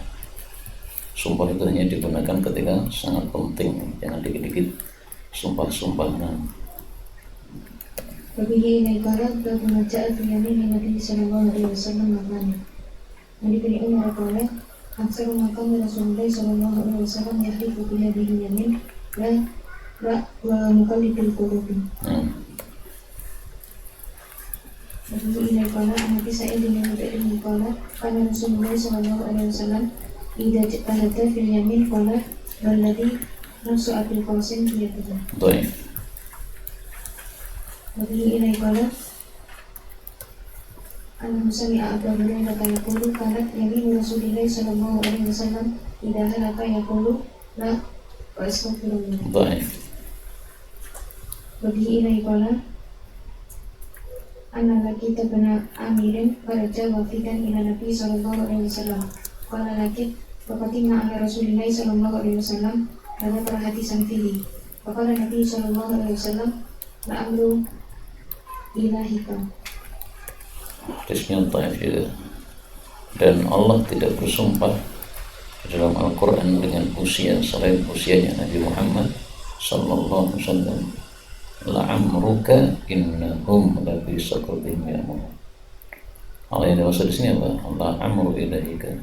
Sumpah itu hanya digunakan ketika sangat penting, jangan dikit-dikit sumpah-sumpah. وبه إلى القضاء باب ما جاء في يمين النبي صلى الله عليه وسلم مكانه. عن ابن عمر قال أكثر ما كان رسول الله صلى الله عليه وسلم يحلف بهذه اليمين لا ومقلد القلوب. وبه إلى القضاء عن أبي سعيد الخدري قال كان رسول الله صلى الله عليه وسلم إذا اجتهد في اليمين قال والذي نفس أبي القاسم بيده. Baik. وبه إلى القضاء أنه سمع أبا هريرة يقول كانت يمين رسول الله صلى الله عليه وسلم إذا هلك يقول لا وأستغفر الله. Baik. وبه إلى القضاء أن لقيت بن عامر فرجع وفدا إلى النبي صلى الله عليه وسلم قال لقيت وقدمنا على رسول الله صلى الله عليه وسلم فذكر حديثا فيه فقال النبي صلى الله عليه وسلم لأمر إلهك. Hadisnya dhaif juga. Dan Allah tidak bersumpah dalam Al-Quran dengan usia selain usianya Nabi Muhammad sallallahu alaihi wasallam. La'amruka innahum lafi sakrutihim ya'maun. Allah yang dimaksud di sini apa? La'amru ilahika,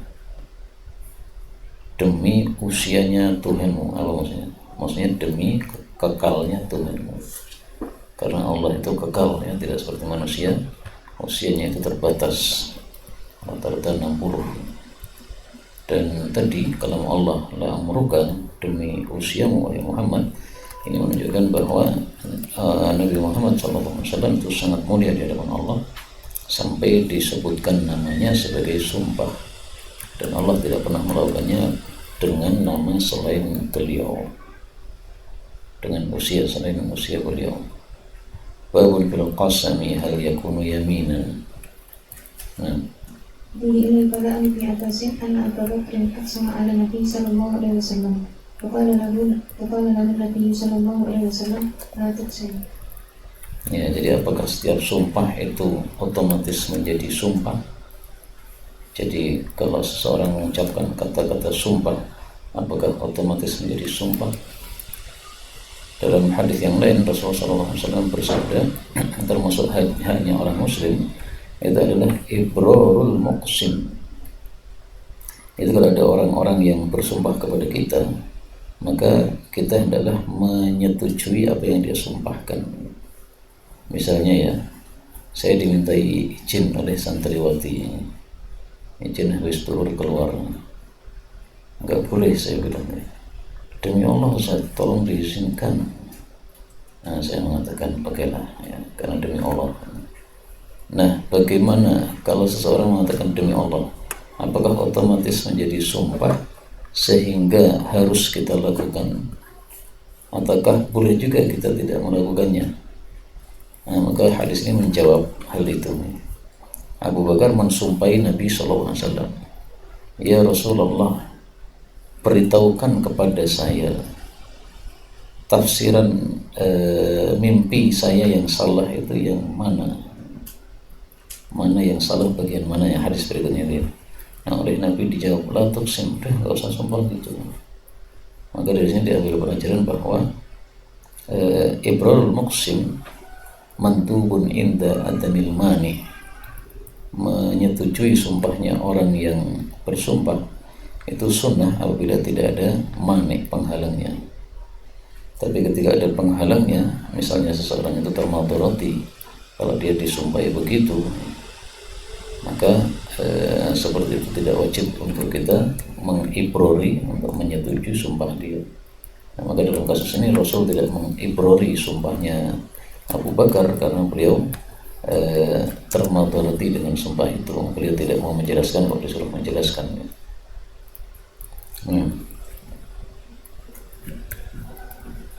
demi usianya Tuhanmu. Apa maksudnya? Maksudnya demi kekalnya Tuhanmu. Karena Allah itu kekal ya, tidak seperti manusia. Usianya itu terbatas, rata-rata 60. Dan tadi kalam Allah la'amruka, demi usiamu wahai Muhammad, ini menunjukkan bahwa Nabi Muhammad SAW itu sangat mulia di hadapan Allah sampai disebutkan namanya sebagai sumpah, dan Allah tidak pernah melakukannya dengan nama selain beliau, dengan usia selain usia beliau. Babun fil qasami hal yakunu yaminan. Ini pada Abi Abbasin anak Abu Bakr sama ala Nabi sallallahu alaihi wasallam. Faqala lahu Nabi sallallahu alaihi wasallam la tuqsim. Ya, jadi apakah setiap sumpah itu otomatis menjadi sumpah? Jadi kalau seseorang mengucapkan kata-kata sumpah, apakah otomatis menjadi sumpah? Dalam hadis yang lain Rasulullah SAW bersabda, termasuk haknya orang muslim itu adalah ibrarul muqsim. Itu kalau ada orang-orang yang bersumpah kepada kita, maka kita hendaklah menyetujui apa yang dia sumpahkan. Misalnya ya, saya dimintai izin oleh santriwati, izin habis turun keluar, nggak boleh saya bilang, demi Allah Ustaz, tolong diizinkan. Nah, saya mengatakan pakailah ya, karena demi Allah. Nah, bagaimana kalau seseorang mengatakan demi Allah? Apakah otomatis menjadi sumpah sehingga harus kita lakukan? Ataukah boleh juga kita tidak melakukannya? Nah, maka hadis ini menjawab hal itu. Abu Bakar mensumpahi Nabi SAW, ya Rasulullah, beritahukan kepada saya tafsiran mimpi saya yang salah itu yang mana yang salah, bagian mana yang hadis berikutnya dia. Nah, oleh Nabi dijawab, la tuqsim, udah nggak usah sumpah gitu. Maka dari sini diambil pelajaran bahwa ibrarul muqsim mantubun inda adamil mani, menyetujui sumpahnya orang yang bersumpah itu sunnah apabila tidak ada mani, penghalangnya. Tapi ketika ada penghalangnya, misalnya seseorang itu termadharati, kalau dia disumpahi begitu, maka seperti itu tidak wajib untuk kita mengibrori, untuk menyetujui sumpah dia. Nah, maka dalam kasus ini Rasul tidak mengibrori sumpahnya Abu Bakar karena beliau termadharati dengan sumpah itu. Beliau tidak mau menjelaskan kalau disuruh menjelaskan.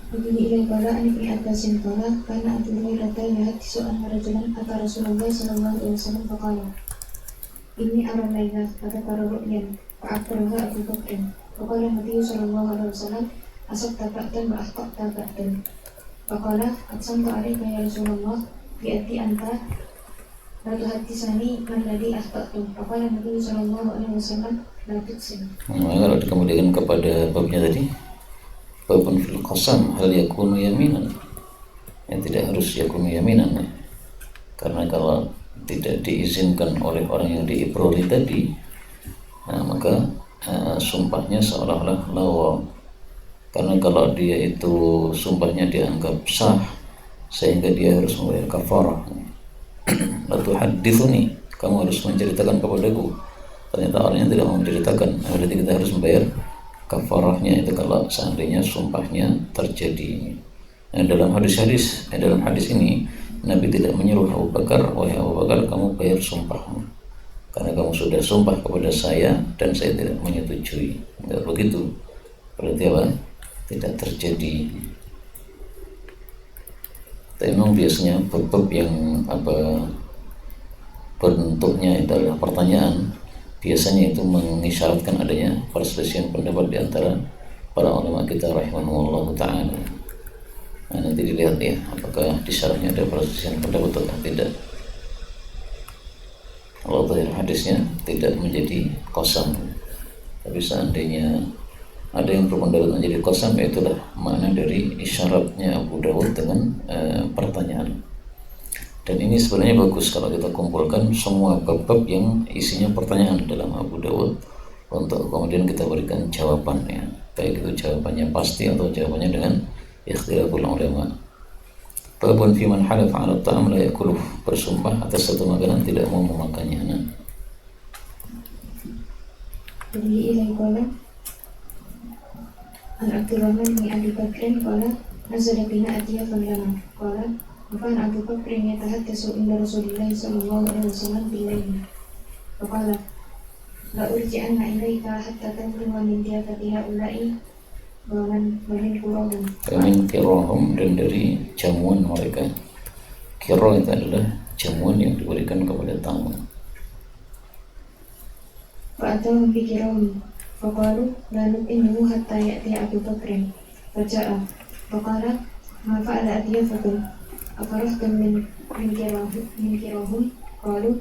Begini ilai qala an ibn Abbasin qala kana Abu Hurairah yuhaddisu anna rajulan ata Rasulullah sallallahu alaihi wasallam faqala inni ara layla fatara ru'yan fa'akhbaraha Abu Bakr faqala Nabi sallallahu alaihi wasallam asabta ba'dan wa akhta'ta ba'dan faqala aqsamtu alayka ya Rasulullah bi'ati anta la tuhaddisani man ladhi akhta'tu faqala Nabi sallallahu alaihi wasallam la tuqsim. Kalau dikemudian kepada babnya tadi, babun fil qasam hal yakunu yaminan, yang tidak harus yakunu yaminan ya. Karena kalau tidak diizinkan oleh orang yang diibrori tadi, nah, maka sumpahnya seolah-olah lawa. Karena kalau dia itu sumpahnya dianggap sah sehingga dia harus membayar kafarah. La tuhaddithuni, kamu harus menceritakan kepadaku. Ternyata orangnya tidak mau menceritakan, berarti kita harus membayar kafarahnya itu kalau seandainya sumpahnya terjadi. Nah, dalam hadis ini Nabi tidak menyuruh Abu Bakar, wahai Abu Bakar, kamu bayar sumpahmu karena kamu sudah sumpah kepada saya dan saya tidak menyetujui. Tidak begitu, berarti apa? Tidak terjadi. Tapi memang biasanya bab yang bentuknya itu adalah pertanyaan, biasanya itu mengisyaratkan adanya perselisihan pendapat di antara para ulama kita rahimahumullah ta'ala. Nah, nanti dilihat ya apakah di syarahnya ada perselisihan pendapat atau tidak. Kalau dari hadisnya tidak menjadi qasam, tapi seandainya ada yang berpendapat menjadi qasam, itulah makna dari isyaratnya Abu Dawud dengan pertanyaan. Dan ini sebenarnya bagus kalau kita kumpulkan semua bab-bab yang isinya pertanyaan dalam Abu Dawud untuk kemudian kita berikan jawabannya, baik itu jawabannya pasti atau jawabannya dengan ikhtilaful ulama. Babun fi man halafa 'ala ta'am la yakuluh, bersumpah atas satu makanan tidak mau memakannya. Nah, Jadi ilai qala an Abdurrahman bin Abi Bakrin qala nazala bina atiyafan lana qala وكان أبو بكر يتحدث عند رسول الله صلى الله عليه وسلم بالليل فقال لا أرجعن إليك حتى تنظر من ضيافة هؤلاء ومن قراهم. Min kirahum, dan dari jamuan mereka. Kirah itu adalah jamuan yang diberikan kepada tamu. فأتاهم بكراهم فقالوا لا نطعمه حتى يأتي أبو بكر فجاء فقال ما فعل أضيافكم أفرحتم من كراهم قالوا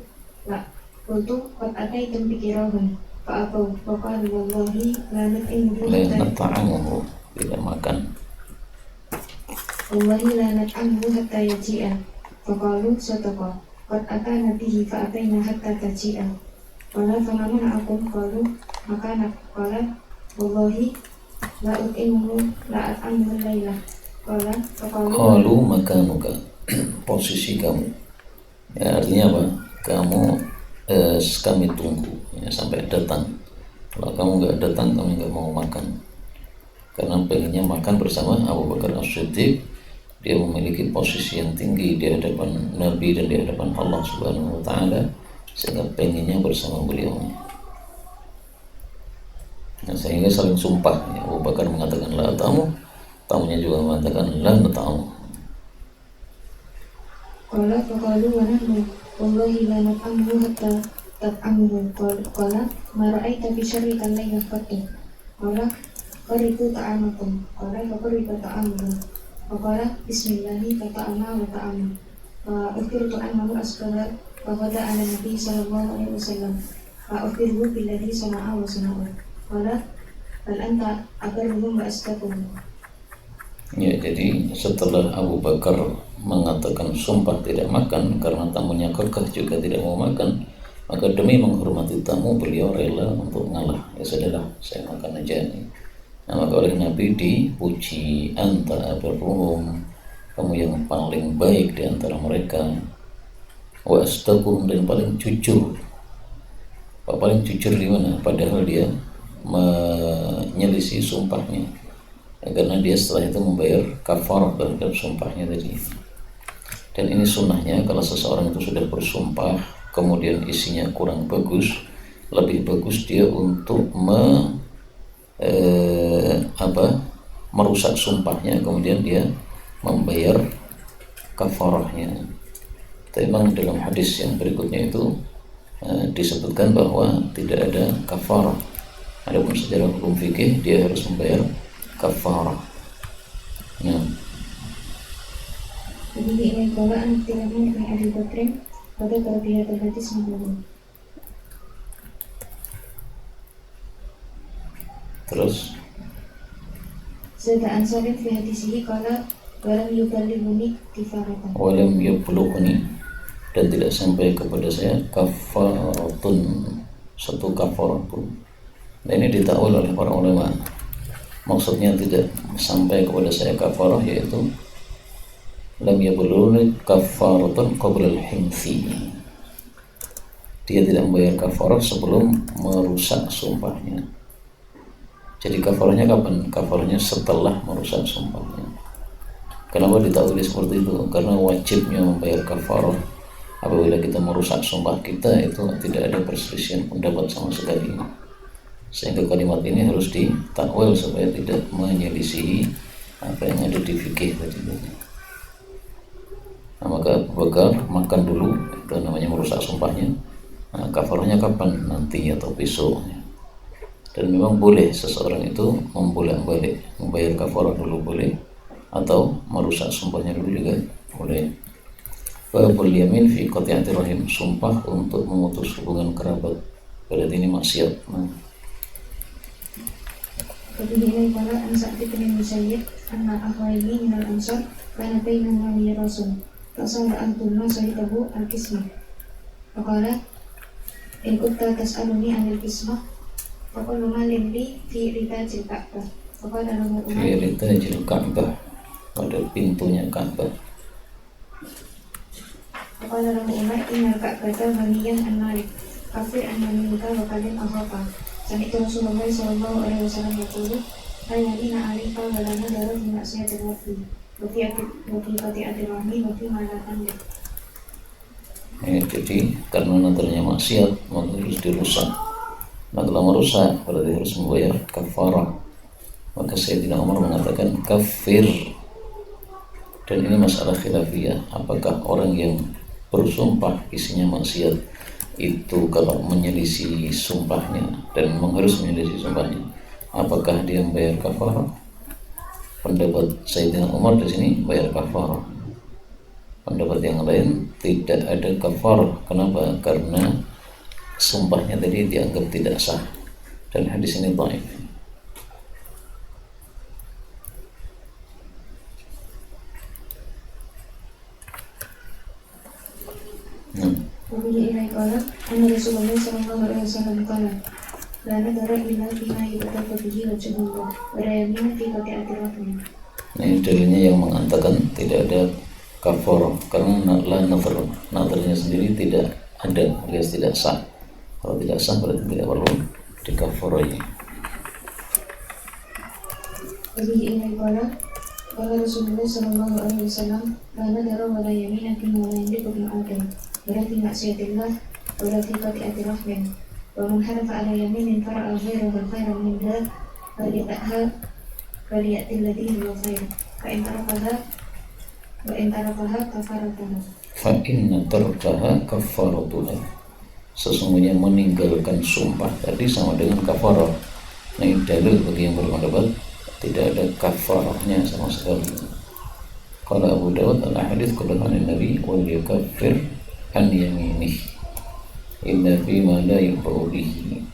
لا قلت قد أتيتم بكراهم فأبوا وقالوا والله لا نطعمه La nat'amuhu, tidak makan. wallahi la nat'amhu hatta yaji'a. Faqalu sadaqa qad atana bihi fa ataina hatta taji'a. Qala fama mana'akum qalu makana. Qala wallahi la ut'imuhu la at'amuhu laila. Qala Qalu makanuka, posisi kamu. Ya, artinya apa? Kamu kami tunggu ya, sampai datang. Kalau kamu nggak datang, kami nggak mau makan. Karena pengennya makan bersama Abu Bakar As-Siddiq. Dia memiliki posisi yang tinggi di hadapan Nabi dan di hadapan Allah Subhanahu wa Ta'ala, sehingga pengennya bersama beliau. Nah, sehingga saling sumpah ya. Abu Bakar mengatakan la tamu, tamunya juga mengatakan la tamu. Qala faqalu wa nahnu wallahi la nat'amhu hatta tat'amhu. Qala ma ra'aita fi syarrika laila qattu. Qala qaritu ta'amakum. Qala faqaritu ta'amuhu. Qala bismillahi fata'ama wa ta'ama. Fa ukhbirtu annahu asqala wa qada ala nabi sallallahu alaihi wasallam. Fa ukhbiruhu billadhi sana'a wa sana'a. Qala bal anta abarruhum wa asqakum. Ya, jadi setelah Abu Bakar mengatakan sumpah tidak makan karena tamunya kekeh juga tidak mau makan, maka demi menghormati tamu beliau rela untuk ngalah. Ya sudahlah, saya makan aja nih. Nah, maka oleh Nabi dipuji, anta abarruhum, kamu yang paling baik di antara mereka, wa astaqum, dan paling jujur. Paling jujur di mana? Padahal dia menyelisih sumpahnya. Ya, karena dia setelah itu membayar kafarah terhadap sumpahnya tadi. Dan ini sunnahnya, kalau seseorang itu sudah bersumpah kemudian isinya kurang bagus, lebih bagus dia untuk merusak sumpahnya, kemudian dia membayar kafarahnya. Tapi memang dalam hadis yang berikutnya itu disebutkan bahwa tidak ada kafarah. Adapun secara hukum fikih dia harus membayar kafarah. Nah, Jadi ini qala an tilahun fi Abi Bakrin pada terbihat hadis mahmud. terus Zada Ansarin fi hadisihi qala walam yuballighuni kifaratan. walam yablughni, dan tidak sampai kepada saya kafaratun, satu kafarah pun. Nah, ini ditakwil oleh para ulama. Maksudnya tidak sampai kepada saya kafarah, yaitu lam yablughni kafaratun qabla al-himsi. Dia tidak membayar kafarah sebelum merusak sumpahnya. Jadi kafarahnya kapan? Kafarahnya setelah merusak sumpahnya. Kenapa ditakwil seperti itu? Karena wajibnya membayar kafarah apabila kita merusak sumpah kita itu tidak ada perselisihan pendapat sama sekali. Sehingga kalimat ini harus ditakwil supaya tidak menyelisihi apa yang ada di fikih tadi. Nah, maka Abu Bakar makan dulu, itu namanya merusak sumpahnya. Nah, kafarahnya kapan? Nanti atau besok. Dan memang boleh seseorang itu membolak-balik, membayar kafarah dulu boleh, atau merusak sumpahnya dulu juga boleh. Babul yamin fi qati'ati rahim, sumpah untuk memutus hubungan kerabat, berarti ini maksiat. Tapi ini qala an Sa'd bin Musayyib anna akhwayni min al-ansar kana bainahuma mirasun. Fasala antum sahibahu al-qismah. Faqala in kunta tas'aluni 'anil qismah faqul malin li fi ritajil Ka'bah. Faqala lahu Umar Fi ritajil Ka'bah, pada pintunya Ka'bah. Faqala lahu Umar innal Ka'bata ghaniyyan an-nar kafir an minka wa qadim ahaqa. Sami'tu Rasulullah sallallahu alaihi wasallam yaqulu ayyina 'alifa wa la nadara bi ma'siyatil rabbi wa fi qati'atir rahmi wa fi ma la tamlik. Jadi karena nadarnya maksiat maka harus dirusak. Nah, kalau merusak berarti harus membayar kafarah. Maka Sayyidina Umar mengatakan kafir. Dan ini masalah khilafiyah, apakah orang yang bersumpah isinya maksiat itu kalau menyelisih sumpahnya dan memang harus menyelisih sumpahnya, apakah dia membayar kafarah? Pendapat Sayyidina Umar di sini bayar kafarah. Pendapat yang lain tidak ada kafarah. Kenapa? Karena sumpahnya tadi dianggap tidak sah dan hadis ini dhaif. وبه إليه قال أن رسول الله صلى الله عليه وسلم قال لا نذر إلا فيما يتقى به وجه الله ولا يمين في قطيعة الرحم. Ini dalilnya yang mengatakan tidak ada kafarah karena la nazarnya sendiri tidak ada, alias tidak sah. Kalau tidak sah berarti tidak perlu dikafarai. وبه إليه قال قال رسول الله صلى الله عليه وسلم لا نذر ولا يمين فيما لا يملك ابن آدم ولا في معصية الله ولا في قطيعة رحم ومن حلف على يمين فرأى غيره خيرا منها فليأتي الذي هو خير فإن تركها كفارتها. فإن تركها كفارتها. Sesungguhnya meninggalkan sumpah tadi sama dengan kafarah. Nah, ini dalil bagi yang berpendapat tidak ada kafarahnya sama sekali. Kalau Abu Dawud al-hadits kulluhan Nabi wal yukaffir an yaminih illa fi ma la yubau bihi,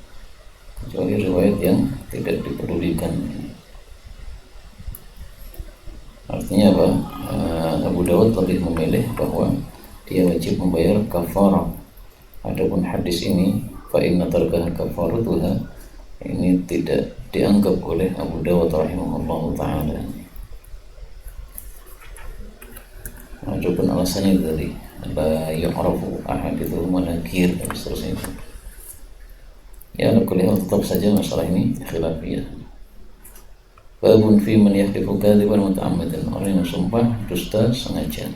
kecuali riwayat yang tidak dipedulikan. Artinya apa? Abu Dawud lebih memilih bahwa dia wajib membayar kafarah. Adapun hadis ini fa inna tarkaha kafaratuha, ini tidak dianggap oleh Abu Dawud rahimahullah ta'ala. Adapun alasannya tadi la yu'rafu ahadithu manakir dan seterusnya itu. Ya, lakulihat tetap saja masalah ini khilafiyah. Babun fi man yahlifu kadhiban muta'ammidan, orang yang sumpah dusta sengaja.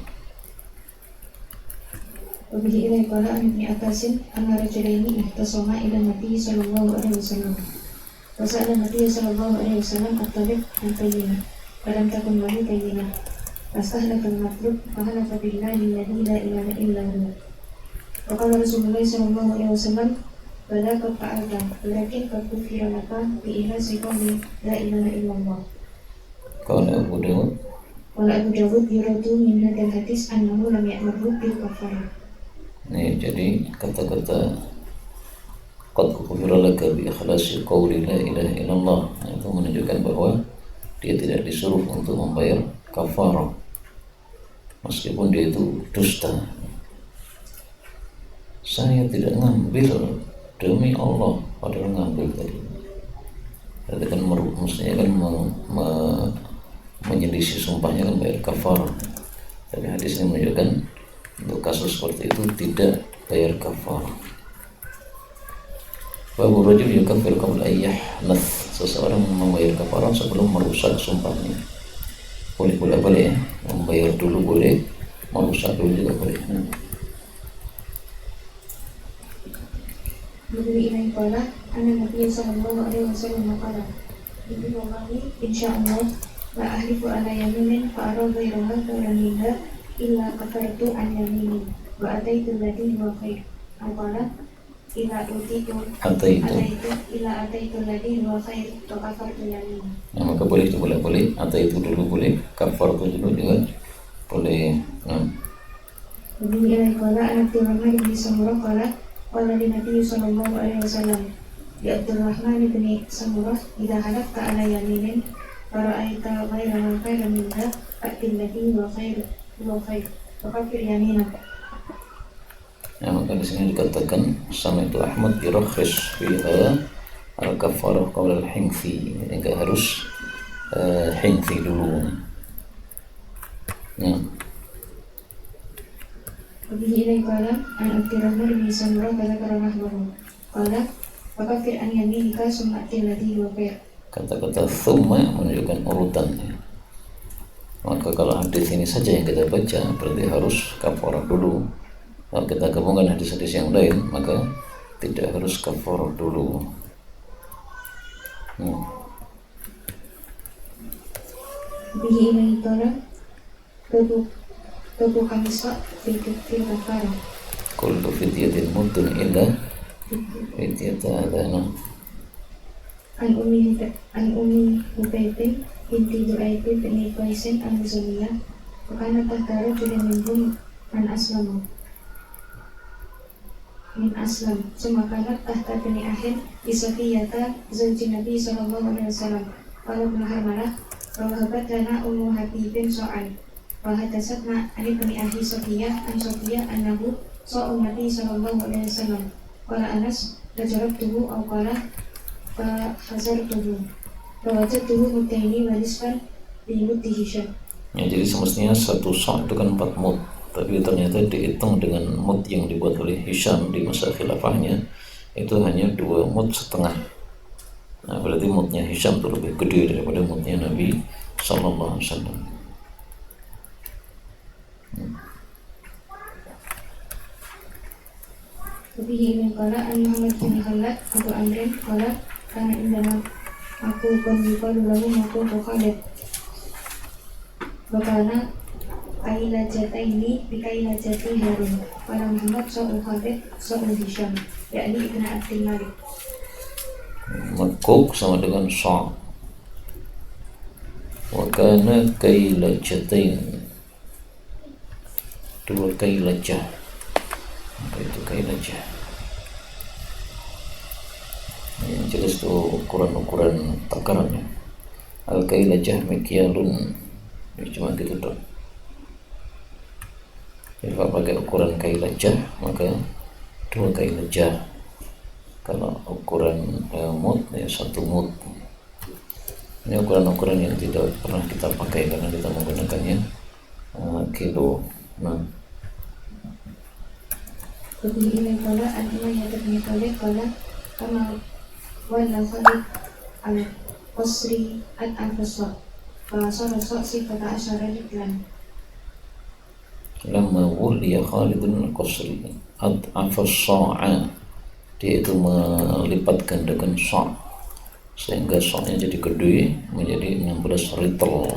وبه إليه قال عن ابن عباس أن رجلين اختصما إلى النبي صلى الله عليه وسلم فسأل النبي صلى الله عليه وسلم الطالب عن بينة فلم تكن له بينة فاستهلك المطلوب فحلف بالله الذي لا إله إلا هو وقال رسول الله صلى الله عليه وسلم بلى قد فعلت ولكن قد كفر لك بإخلاص قول لا إله إلا الله. قال أبو داود يرد من هذا الحديث أنه لم يأمره بالكفارة. Nih, jadi kata-kata qad kufira laka bi ikhlasi qawli la ilaha illallah, itu menunjukkan bahwa dia tidak disuruh untuk membayar kafarah meskipun dia itu dusta. Saya tidak ngambil demi Allah, padahal ngambil tadi. Berarti kan maksudnya kan menyelisih sumpahnya kan bayar kafarah. Tapi hadis ini menunjukkan untuk kasus seperti itu tidak bayar kafarah. Babu rajul yukafir qabla ayyahnath, seseorang membayar kafarah sebelum merusak sumpahnya. Boleh ya, membayar dulu boleh, merusak dulu juga boleh. Nabi ini qala anna Nabi sallallahu alaihi wasallam qala inna wallahi insyaallah la ahlifu ala yaminin fa ara ghayraha khairan minha illa kafartu an yamini wa ataitu alladhi huwa khair. Qala illa ataitu alladhi huwa khair wa kafartu yamini. Nah, maka boleh itu boleh ataitu dulu boleh, kafartu dulu juga boleh. Nabi ini qala an Abdurrahman bin Samurah qala qala li Nabi sallallahu alaihi wasallam ya Abdurrahman bin Samurah idza halafta ala yaminin fara'aita ghayraha khairan minha fa'til ladhi huwa khair fakafir yaminah. Ya, maka di sini dikatakan sama itu Ahmad yurakhis fiha al-kafarah qawl al-hinfi, jadi enggak harus hinfi dulu. Ya. Wabihi ilai qala an Abdurrahman bin Samurah dzakara nahwahu qala fakafir an yaminika summa til ladhi huwa khair. Kata-kata thumma menunjukkan urutan. Maka kalau hadis ini saja yang kita baca berarti harus kafarah dulu. Kalau kita gabungkan hadis-hadis yang lain maka tidak harus kafarah dulu. Bihi ilai qala Babu kamisa fil kafarah. Kullu fidyatin mudun illa fidyata adana. An umi Hubaitin binti Du'aibin bin Qaisin al-Muzaniyah wa kana tahta rajulin minhum min aslam summa kanat tahta bani ahin Isafiyata zawji Nabi sallallahu alaihi wasallam qala ibn Harmalah wa wahabat lana ummu Habibin so'an فحدثتنا عن ابن أخي صفية عن صفية أنه سأل النبي صلى الله عليه وسلم قال أنس فجربته أو قال فحزرته فوجدته مدين ونصفا بمد هشام. Ya, jadi semestinya satu sa' itu kan 4 mud, tapi ternyata dihitung dengan mud yang dibuat oleh Hisham di masa khilafahnya itu hanya 2 mud setengah. Nah, berarti mudnya Hisham itu lebih gede daripada mudnya Nabi Sallallahu Alaihi Wasallam. وبه من قال أن محمد بن خلاد أبو عمرو قال كان عندنا معقوب يقال له معقوب خالد وكان كيلجتين بكيلجتي هارون قال محمد سأل خالد سأل هشام يعني ابن عبد الملك. Makuk sama dengan sa'. Wa kana kailajatain, 2 kailajah. Apa itu kailajah? Yang jelas itu ukuran-ukuran takarannya. Al-kailajah mikyalun, cuma gitu dong. Jadi kalau pakai ukuran kailajah maka 2 kailajah. Kalau ukuran mud ya 1 mud. Ini ukuran-ukuran yang tidak pernah kita pakai karena kita menggunakannya kilo. Nah, وبه من قال أن أمية بن خالد قال كما ولا خالد القصري أنف الصاع فصار الصاع 16 رجلا. Lama wuliya Khalidun al-Qasri ad'afa sa'a, dia itu melipatkan dengan sa' sehingga sa' jadi gede menjadi 16 ritel.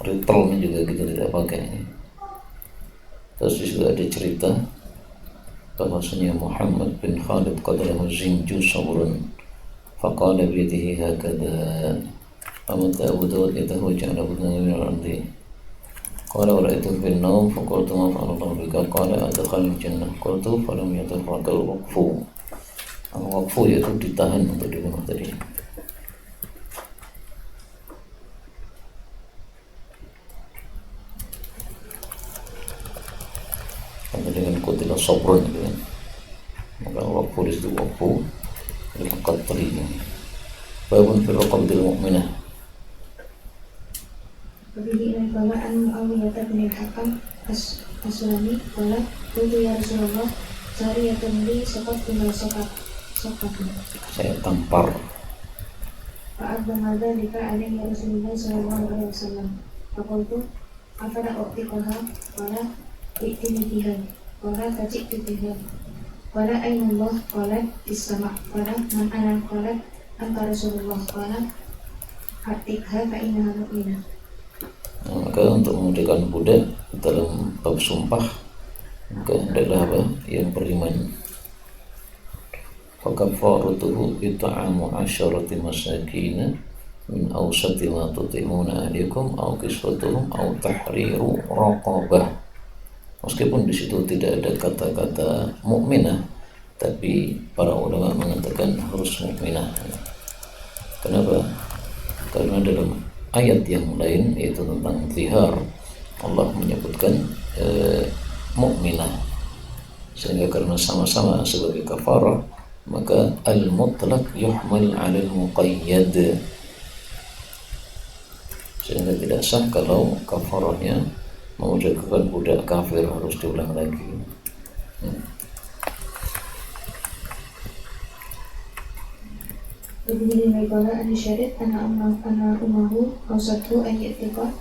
Ritelnya juga kita tidak pakai. Terus juga ada cerita bahwasanya Muhammad bin Khalid qadalahu zinju sabrun faqala biyadihi hakadha amat Abu Dawud yadahu ja'alahu min al-ardi qala wa ra'aytuhu bin nawm faqultu ma fa'ala Allah bika qala adkhalni jannah qultu falam yatafarraqu al-waqfu. Al-waqfu yaitu ditahan untuk dibunuh tadi. Dengan kutilah sabrun gitu kan, maka wakfu di situ wakfu diangkat tadi. Babun fil qabdil mu'minah. Wabihi an qala an Muawiyah bin al-Hakam as-Sulami qala qultu ya Rasulullah sariyatun li saqat ila saqat. Saya tampar. Fa'adna dzalika alaihi Rasulullah sallallahu alaihi wasallam. Faqultu afala u'tiqaha qala i'tini biha qala faji'tu biha qala ayna Allah qala bis-sama' qala man ana qala anta Rasulullah qala atiqha fa innaha mu'minah. Maka untuk memudahkan budak dalam bab sumpah maka hendaklah apa yang beriman. Fakafaratuhu it'amu 'asharati masakin min awsati ma tut'imuna ahlikum aw kiswatuhum aw tahriru raqabah. Meskipun di situ tidak ada kata-kata mukminah, tapi para ulama mengatakan harus mukminah. Kenapa? Karena dalam ayat yang lain yaitu tentang zihar Allah menyebutkan mukminah, sehingga karena sama-sama sebagai kafarah maka al-mutlaq yuhmal 'ala al-muqayyad, sehingga tidak sah kalau kafarahnya memudahkan budak kafir harus diulang lagi. Ibnu Maibala an-Syarif anna ummahu awsathu an ya'tiqa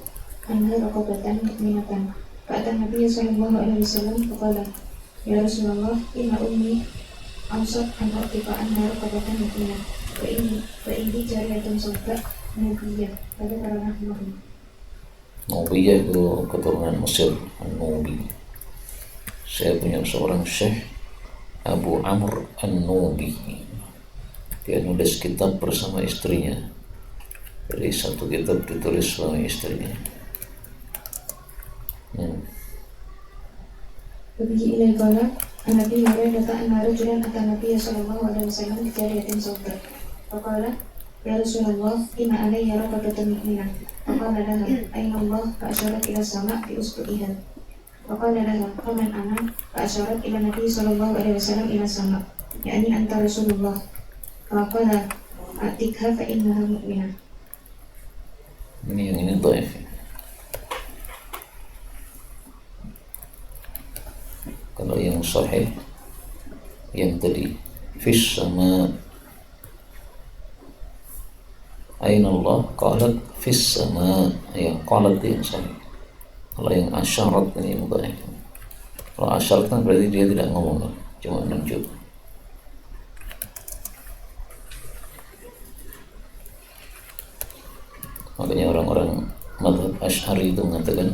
anha raqabatan mu'minatan. Kata Nabi sallallahu alaihi wasallam faqala ya Rasulullah inna ummi awsat an ya'tiqa anha raqabatan mu'minah wa inni jariyatun sawda nabiyah pada karena Nabi. Nubiyah itu keturunan Mesir, An-Nubi. Saya punya seorang syekh Abu Amr An-Nubi. Dia nulis kitab bersama istrinya. Jadi satu kitab ditulis oleh istrinya. Begitu ilai qala an-Nabi Hurairah anna rajulan ata Nabi sallallahu alaihi wasallam bi jariyatin sawda. Faqala ya Rasulullah inna alayya raqabatan mu'minah. فقال لها أين الله فأشارت إلى السماء بإصبعها فقال لها فمن أنا فأشارت إلى النبي صلى الله عليه وسلم إلى السماء يعني أنت رسول الله فقال أعتقها فإنها مؤمنة. Ini dhaif. Kalau yang sahih yang tadi fis sama aina Allah qalat fis sama, ya qalat yang sahih. Kalau yang asyarat ini dhaif. Kalau asyarat kan berarti dia tidak ngomong, cuma nunjuk. Makanya orang-orang madhab Asy'ari itu mengatakan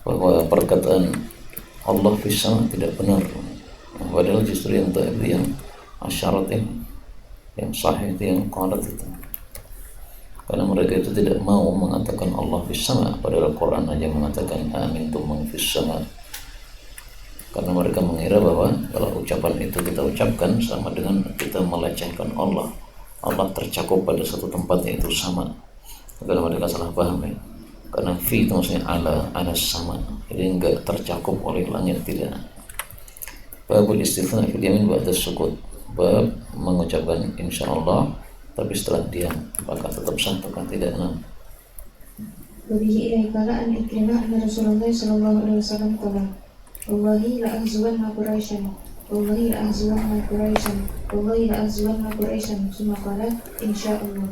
bahwa perkataan Allah fis sama tidak benar. Padahal justru yang tadi yang asyarat ini, yang sahih itu yang qalat itu. Karena mereka itu tidak mau mengatakan Allah fis sama, padahal Quran aja mengatakan amintum man fis sama. Karena mereka mengira bahwa kalau ucapan itu kita ucapkan sama dengan kita melecehkan Allah. Allah tercakup pada satu tempat yaitu sama. Karena mereka salah paham ya. Karena fi itu maksudnya ala sama, jadi enggak tercakup oleh langit, tidak. Babul istithna fil yamin ba'da sukut, bab mengucapkan insyaallah tapi setelah diam, apakah tetap sah atau tidak? وبه إليه قال أن إكرمة أن رسول الله صلى الله عليه وسلم قال والله لأغزون قريشا والله لأغزون قريشا والله لأغزون قريشا ثم قال إن شاء الله.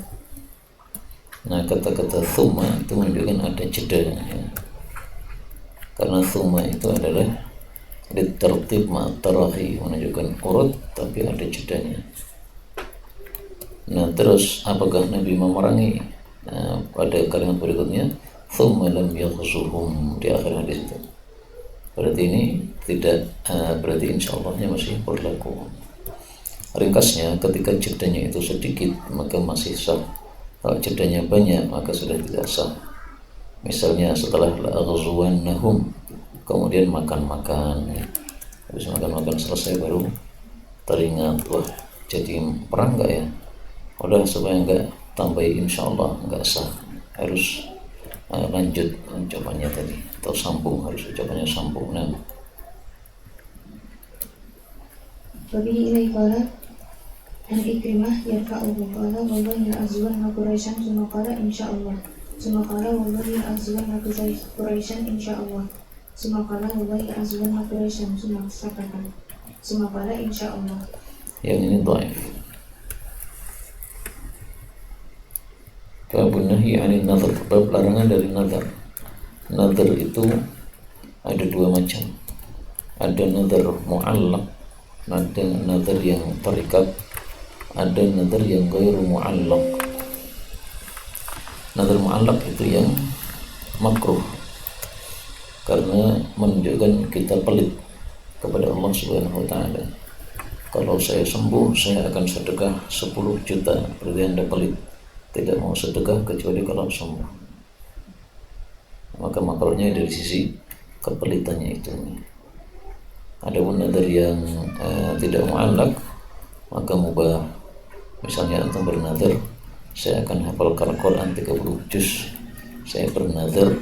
Nah, kata-kata thumma itu menunjukkan ada jeda ya. Karena thumma itu adalah ditertib ma'tarahi, menunjukkan urut tapi ada jedanya. Nah, terus apakah Nabi memerangi? Nah, pada kalimat berikutnya thumma lam yaghzuhum, di akhir hadis itu. Berarti ini tidak berarti insyaallah-nya masih berlaku. Ringkasnya, ketika jedanya itu sedikit maka masih sah. Kalau jedanya banyak maka sudah tidak sah. Misalnya setelah la'aghzuwannahum, kemudian makan-makan ya. Habis makan-makan selesai baru teringat, wah jadi perang enggak ya? Udah, supaya enggak tambah insyaallah, enggak sah. Harus lanjut ucapannya tadi, atau sambung, harus ucapannya sambung. Nah, وبه إليه قال عن إكرمة يرفعه قال والله لأغزون قريشا ثم قال إن شاء الله ثم قال والله لأغزون قريشا إن شاء الله ثم قال والله لأغزون قريشا ثم سكت ثم قال إن شاء الله. yang ini dhaif. Bab nahyi 'anil nadhar, bab larangan dari nadhar. Nadhar itu ada dua macam. Ada nadhar mu'allaq, ada nadhar yang terikat, ada nadhar yang ghairu mu'allaq. Nadhar mu'allaq itu yang makruh karena menunjukkan kita pelit kepada Allah Subhanahu wa taala. Kalau saya sembuh, saya akan sedekah 10 juta. Berarti Anda pelit, tidak mau sedekah kecuali kalau sembuh. Maka makruhnya dari sisi kepelitannya itu. Adapun nadhar yang tidak mu'allaq maka mubah. Misalnya antum bernadhar, saya akan hafalkan Quran 30 juz. Saya bernadhar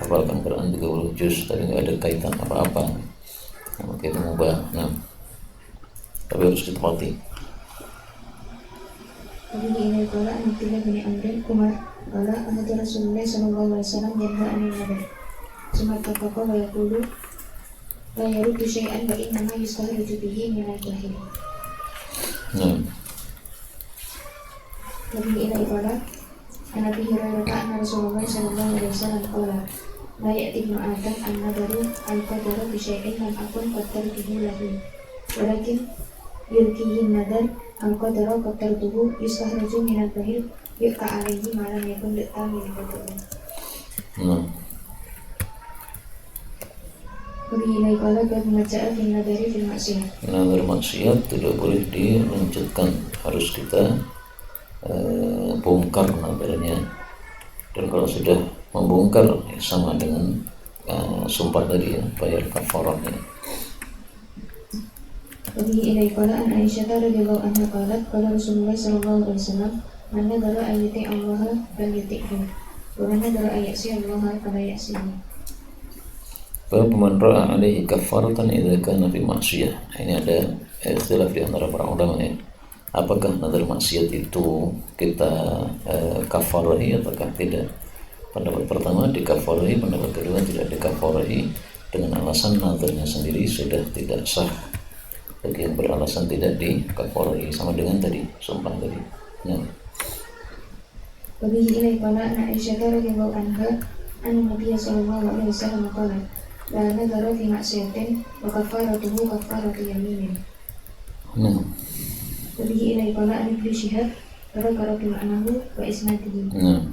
hafalkan Quran 30 juz, tapi nggak ada kaitan apa-apa. Nah, maka itu mubah. Nah, tapi harus ditepati. وبه إليه قال عن عبد الله بن عمرو عمر قال أحد رسول الله صلى الله عليه وسلم ينهى عن النذر ثم اتفق ويقول لا يرد شيئا فإنما يستخرج به من الجاهل. Nah, وبه إليه قال عن أبي هريرة أن رسول الله صلى الله عليه وسلم قال لا يأتي ابن آدم النذر القدر بشيء لم أكن قدرته له ولكن يلقيه النذر القدر قدرته يستخرج من البهيل يؤتى عليه ما لم يكن للتامل قدره. وبه إليه قال باب ما جاء في النذر في المعصية. Nadhar maksiat tidak boleh dilanjutkan, harus kita bongkar nadharnya. Dan kalau sudah membongkar ya sama dengan sumpah tadi ya, bayar kafarahnya. وبه إليه قال عن عائشة رضي الله عنها قالت قال رسول الله صلى الله عليه وسلم من نذر أن يطيع الله فليطعه ومن نذر أن يعصي الله فلا يعصيه. Bab man ra'a alaihi kafaratan idza kana fi maksiyah. Ini ada ikhtilaf di antara para ulama ya. Apakah nazar maksiat itu kita kafarahi ataukah tidak? Pendapat pertama dikafarahi, pendapat kedua tidak dikafarahi dengan alasan nazarnya sendiri sudah tidak sah. Bagi yang beralasan tidak dikafarahi sama dengan tadi sumpah tadi. Nah. وبه إليه قال أن عائشة رضي الله عنها أن النبي صلى الله عليه وسلم قال لا نذر في معصية وكفارته كفارة يمين. Nah. وبه إليه قال أن ابن شهاب فذكر في معناه وإسناده. Nah.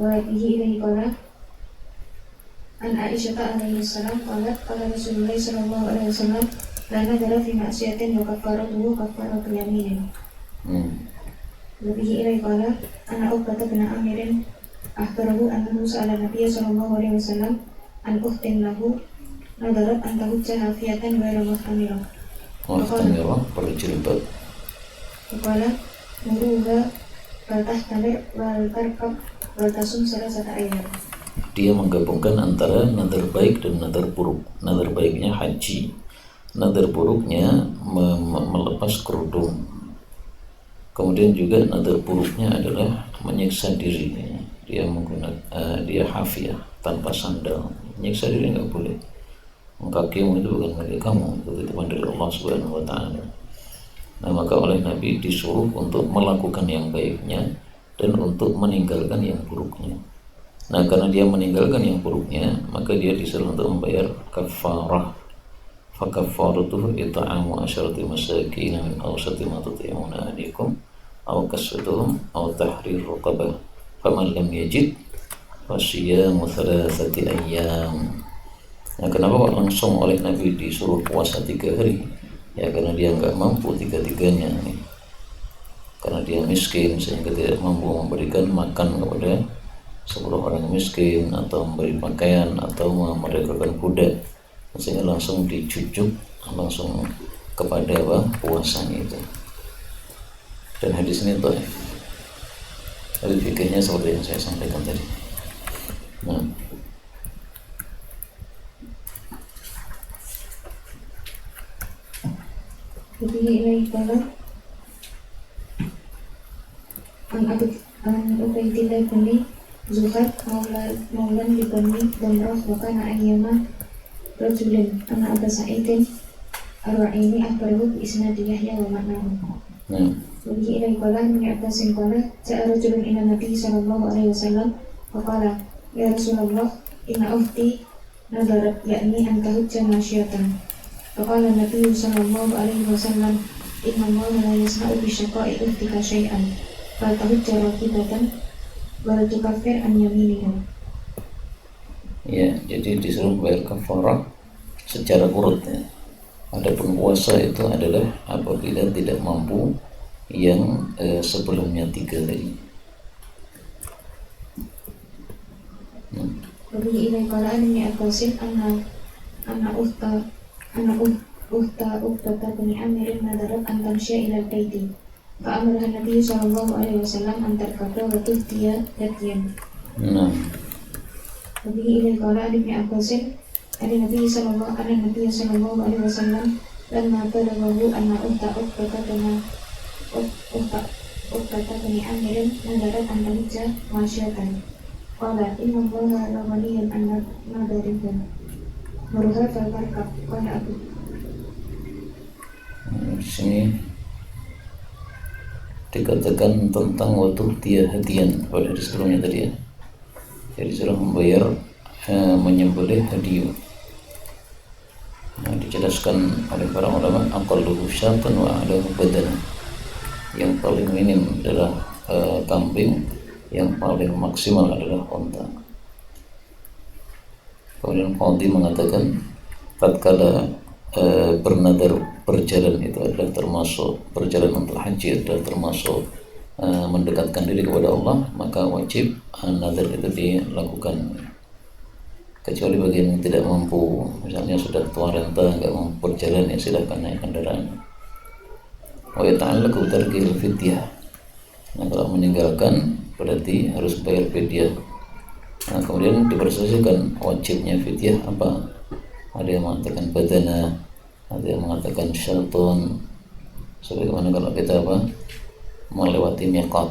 وبه إليه قال أن عائشة عليه السلام قالت قال رسول الله صلى الله عليه وسلم لا نذر في معصية وكفارته كفارة يمين. وبه إليه قال أن عقبة بن عامر أخبره أنه سأل النبي صلى الله عليه وسلم عن أخت له نذرت أن تهج حافية غير محتمرة فقال مروها فلتحتمر ولتركب ولتصوم 3 أيام. Dia menggabungkan antara nazar baik dan nazar buruk. Nazar baiknya haji, nazar buruknya melepas kerudung. Kemudian juga nazar buruknya adalah menyiksa diri. Dia menggunakan dia hafiyah tanpa sandal. Menyiksa diri nggak boleh. Kakimu itu bukan milik kamu, itu titipan dari Allah Subhanahu wa Ta'ala. Nah, maka oleh Nabi disuruh untuk melakukan yang baiknya dan untuk meninggalkan yang buruknya. Nah, karena dia meninggalkan yang buruknya, maka dia disuruh untuk membayar kafarah. Fakafaratuhu it'amu 'asharati masakin min awsati ma tut'imuna ahlikum aw kaswatuhum aw tahriru raqabah faman lam yajid fasiyamu 3 ayyam. Nah, kenapa kok langsung oleh Nabi disuruh puasa 3 hari? Ya karena dia nggak mampu tiga-tiganya nih. Karena dia miskin sehingga tidak mampu memberikan makan kepada 10 orang miskin atau memberi pakaian atau memerdekakan budak, sehingga langsung dijujuk langsung kepada puasanya itu. Dan hadis ini dhaif. Hadis fikihnya seperti yang saya sampaikan tadi. Nah, وبه إليه قال عن عبيد الله بن زهير مولى لبني ضمرة وكان أيام رجل أن أبا سعيد الرعيني أخبره بإسناد يحيى ومعناه. وبه إليه قال من عباس قال جاء رجل إلى النبي صلى الله عليه وسلم فقال يا رسول الله إن أختي نذرت يعني أن تهج ماشية. فقال النبي صلى الله عليه وسلم إن الله لا يسمع بشقاء أختك شيئا فلتهج راكبة ولتكفر عن يمينها. Ya, jadi disuruh bayar kafarah secara urut ya. Adapun puasa itu adalah apabila tidak mampu yang sebelumnya 3 tadi. وبه إليه قال عن ابن عباس أن أخت عقبة بن عامر نذرت أن تمشي إلى البيت فأمرها النبي صلى الله عليه وسلم أن تركب وتهدي هديا. وبه إليه قال عن ابن عباس أن النبي صلى الله عليه وسلم لما بلغه أن أخت عقبة بن عامر نذرت أن تهج ماشية قال إن الله لغني عن نذرهم مروها فلتركب. قال أبو. Di sini dikatakan tentang waktu dia hadian pada hadis sebelumnya tadi ya. Jadi disuruh membayar menyembelih hadiah. Nah, dijelaskan oleh para ulama aqalluhu syatan wa a'lahu badana. Yang paling minim adalah kambing, yang paling maksimal adalah unta. Kemudian Qadhi mengatakan tatkala bernadar berjalan itu adalah termasuk berjalan untuk haji, adalah termasuk mendekatkan diri kepada Allah, maka wajib nazar itu dilakukan. Kecuali bagi yang tidak mampu, misalnya sudah tua renta nggak mampu berjalan, ya silahkan naik kendaraan. Wa yata'allaqu tarkil fidyah. Nah, kalau meninggalkan berarti harus bayar fidyah. Nah, kemudian diperselisihkan wajibnya fidyah apa. Ada yang mengatakan badana, ada yang mengatakan syartun, sebagaimana kalau kita melewati miqat.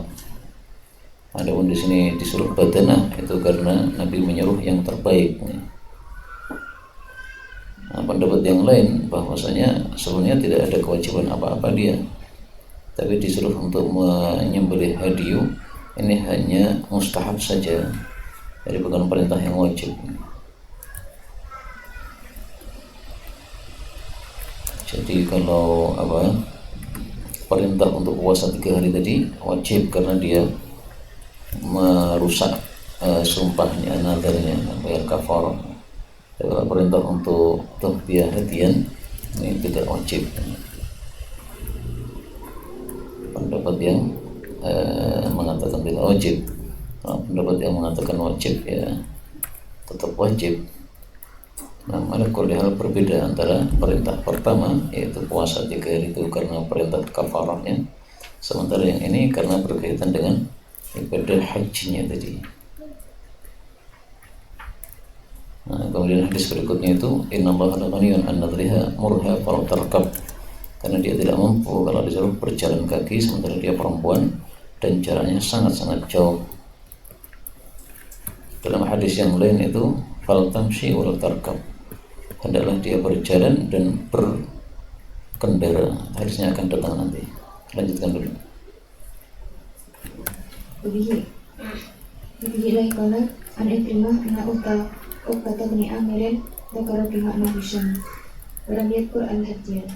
Adapun di sini disuruh badana itu karena Nabi menyuruh yang terbaik. Nah, pendapat yang lain bahwasanya sebenarnya tidak ada kewajiban apa-apa dia, tapi disuruh untuk menyembelih hadiyu ini hanya mustahab saja, jadi bukan perintah yang wajib. Jadi kalau perintah untuk puasa 3 hari tadi wajib karena dia merusak sumpahnya, nadarnya, bayar kafarah. Kalau perintah untuk tadbiyah hadian ini tidak wajib. Pendapat yang mengatakan tidak wajib, pendapat yang mengatakan wajib ya tetap wajib. Nah, ada hal berbeda antara perintah pertama yaitu puasa 3 hari itu karena perintah kafarahnya, sementara yang ini karena berkaitan dengan ibadah hajinya tadi. Nah, kemudian hadis berikutnya itu innallaha laghaniyun an nadriha murha fal tarkab, karena dia tidak mampu kalau disuruh berjalan kaki sementara dia perempuan dan jaraknya sangat-sangat jauh. Dalam hadis yang lain itu fal tamshi wal tarkab, hendaklah dia berjalan dan berkendara. Hadisnya akan datang nanti. Lanjutkan dulu. Bihi qala an Ikrimah anna Uqbah bin Amir dzakara fi makna Hisham wa lam yadhkur al-hajjah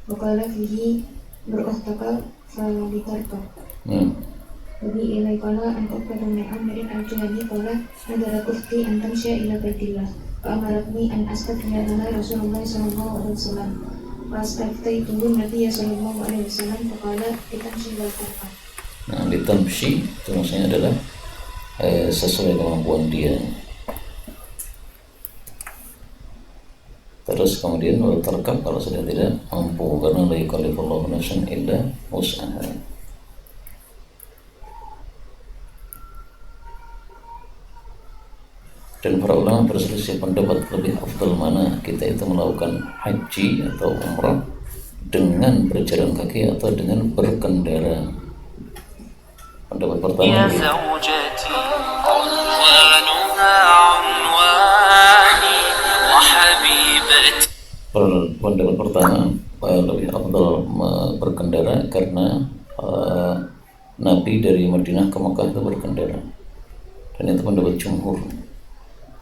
wa qala fihi beruhtaka fa litarka. Bihi qala an Uqbah bin Amir al-Juhani qala nadara ukhti an tamshiya ila baitillah fa amaratni an astaghfira lana Rasulullah sallallahu alaihi wasallam wa astaghfiru Nabi sallallahu alaihi wasallam fa qala itamshi wal tarka. Nah, ditamshi itu maksudnya adalah sesuai kemampuan dia. Terus kemudian terkap kalau sudah tidak mampu, karena la yukallifullahu nafsan illa wus'aha. Dan para ulama berselisih pendapat lebih afdal mana kita itu melakukan haji atau umrah dengan berjalan kaki atau dengan berkendara. Pendapat pertama pendapat pertama lebih afdal berkendara karena Nabi dari Madinah ke Mekah itu berkendara, dan itu pendapat jumhur.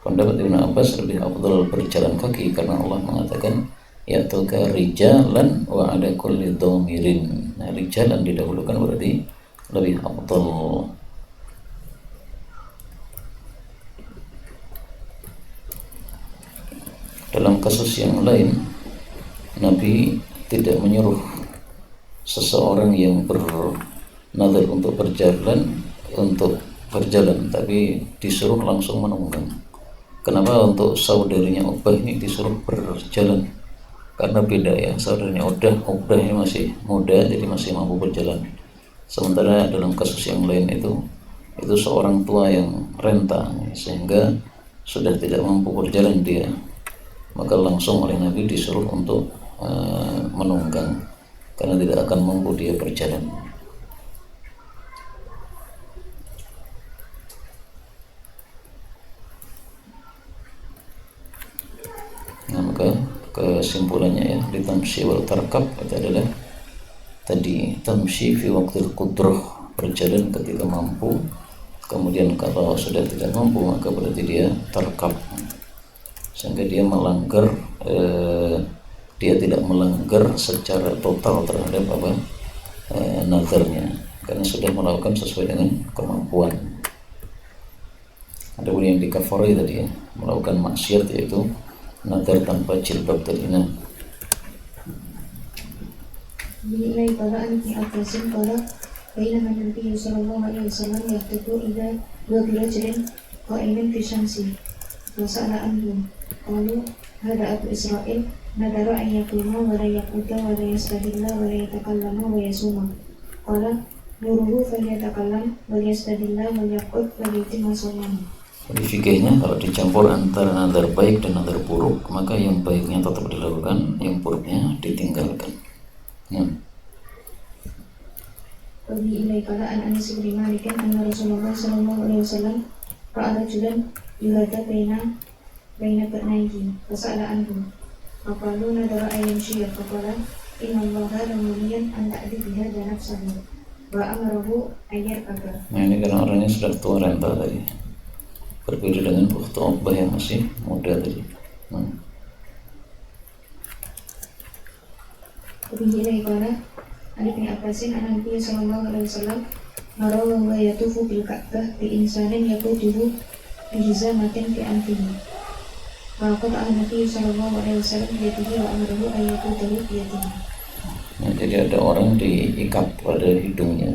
Pendapat Ibnu Abbas lebih afdal berjalan kaki karena Allah mengatakan ya'tuka rijalan wa ala kulli dhamirin. Nah, rijalan didahulukan berarti lebih afdal. Dalam kasus yang lain Nabi tidak menyuruh seseorang yang bernazar untuk berjalan tapi disuruh langsung menunggang. Kenapa untuk saudarinya Uqbah ini disuruh berjalan? Karena beda ya, saudaranya Uqbah ini masih muda jadi masih mampu berjalan. Sementara dalam kasus yang lain itu seorang tua yang renta sehingga sudah tidak mampu berjalan dia, maka langsung oleh Nabi disuruh untuk menunggang karena tidak akan mampu dia berjalan. Nah, maka kesimpulannya ya di tamshi wal tarkab itu adalah tadi tamshi fi waqtil qudrah, berjalan ketika mampu, kemudian kalau sudah tidak mampu maka berarti dia tarkab sehingga dia melanggar dia tidak melanggar secara total terhadap nazarnya karena sudah melakukan sesuai dengan kemampuan. Ada pun yang dikafarai tadi ya, melakukan maksiat yaitu nazar tanpa jilbab tadi. Bilai qala an Ibnu Abbasin qala bainama Nabi sallallahu alaihi wasallam yaqtitu ila rajulin qa'imin fi syamsi wa sa'ala anhum qalu hada Abu Israil nadara an yakuma wa la yaquta wa la yastahilla wa la yatakallama wa yasuma qala nuruhu falyatakallam walyastadillah walyaqut walyatimma shawmahu. Di fikihnya kalau dicampur antara nazar baik dan nazar buruk, maka yang baiknya tetap dilakukan, yang buruknya ditinggalkan. Wabihi ilaikala an Anas bin Malik anna Rasulullah sallallahu alaihi wasallam ra'a rajulan yuhadda baina qarnayhi fasa'ala anhu faqalu nadara ayyamshi faqala inna allaha lamuniyan an ta'dibi hadha nafsahu wa amarahu ayyarkaka. Nah ini karena orangnya sudah tua renta tadi, berbeda dengan Ukhtu Uqbah yang masih muda tadi. Wabihi ilaikala an Ibni Abbasin an Nabi sallallahu alaihi wasallam mara wa yatufu bil Ka'bah bi insanin yaqutuhu bi hizamatin fi anfihi. Faqala Nabi sallallahu alaihi wasallam yadihi wa amarahu ayyaqutahu bi yadihi. Nah, jadi ada orang diikat pada hidungnya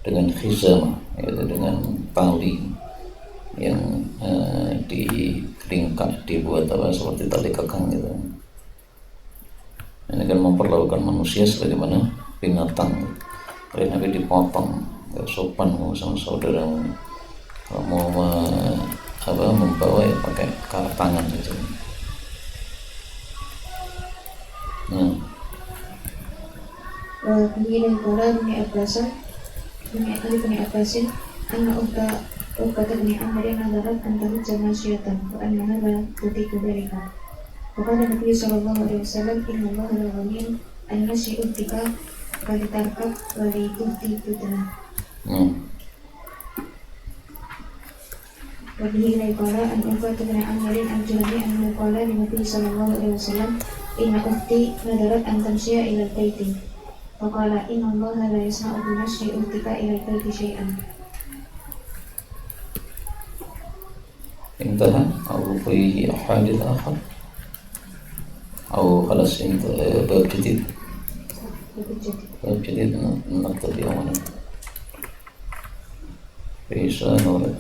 dengan khizamah, yaitu dengan tali yang dibuat seperti tali kekang gitu. Ini kan memperlakukan manusia sebagaimana binatang. Oleh Nabi dipotong, gak sopan sama saudara. Kalau mau membawa ya pakai karat tangan gitu. Kemudian kala Ibni Abbasin anna Uqbah bin Amr nadarat an tahujja masyatan wa annaha la tutiqu dhalika. Faqala Nabi sallallahu alaihi wasallam inna allaha la ghaniyyun an yashi'utika wa litarkab wa lituhti putna. Wa bihi ilaikala an Uqbah bin Amr an Juhani annahu qala li Nabi sallallahu alaihi wasallam inna ukhti nadarat an tamshiya ila al-baiti. Faqala inna allaha la yasma'u bi nashri ukhtika ila al-baiti syai'an. انتهى أو فيه حادث آخر أو خلاص انتهى باب جديد نكتب يومنا في سؤال ولا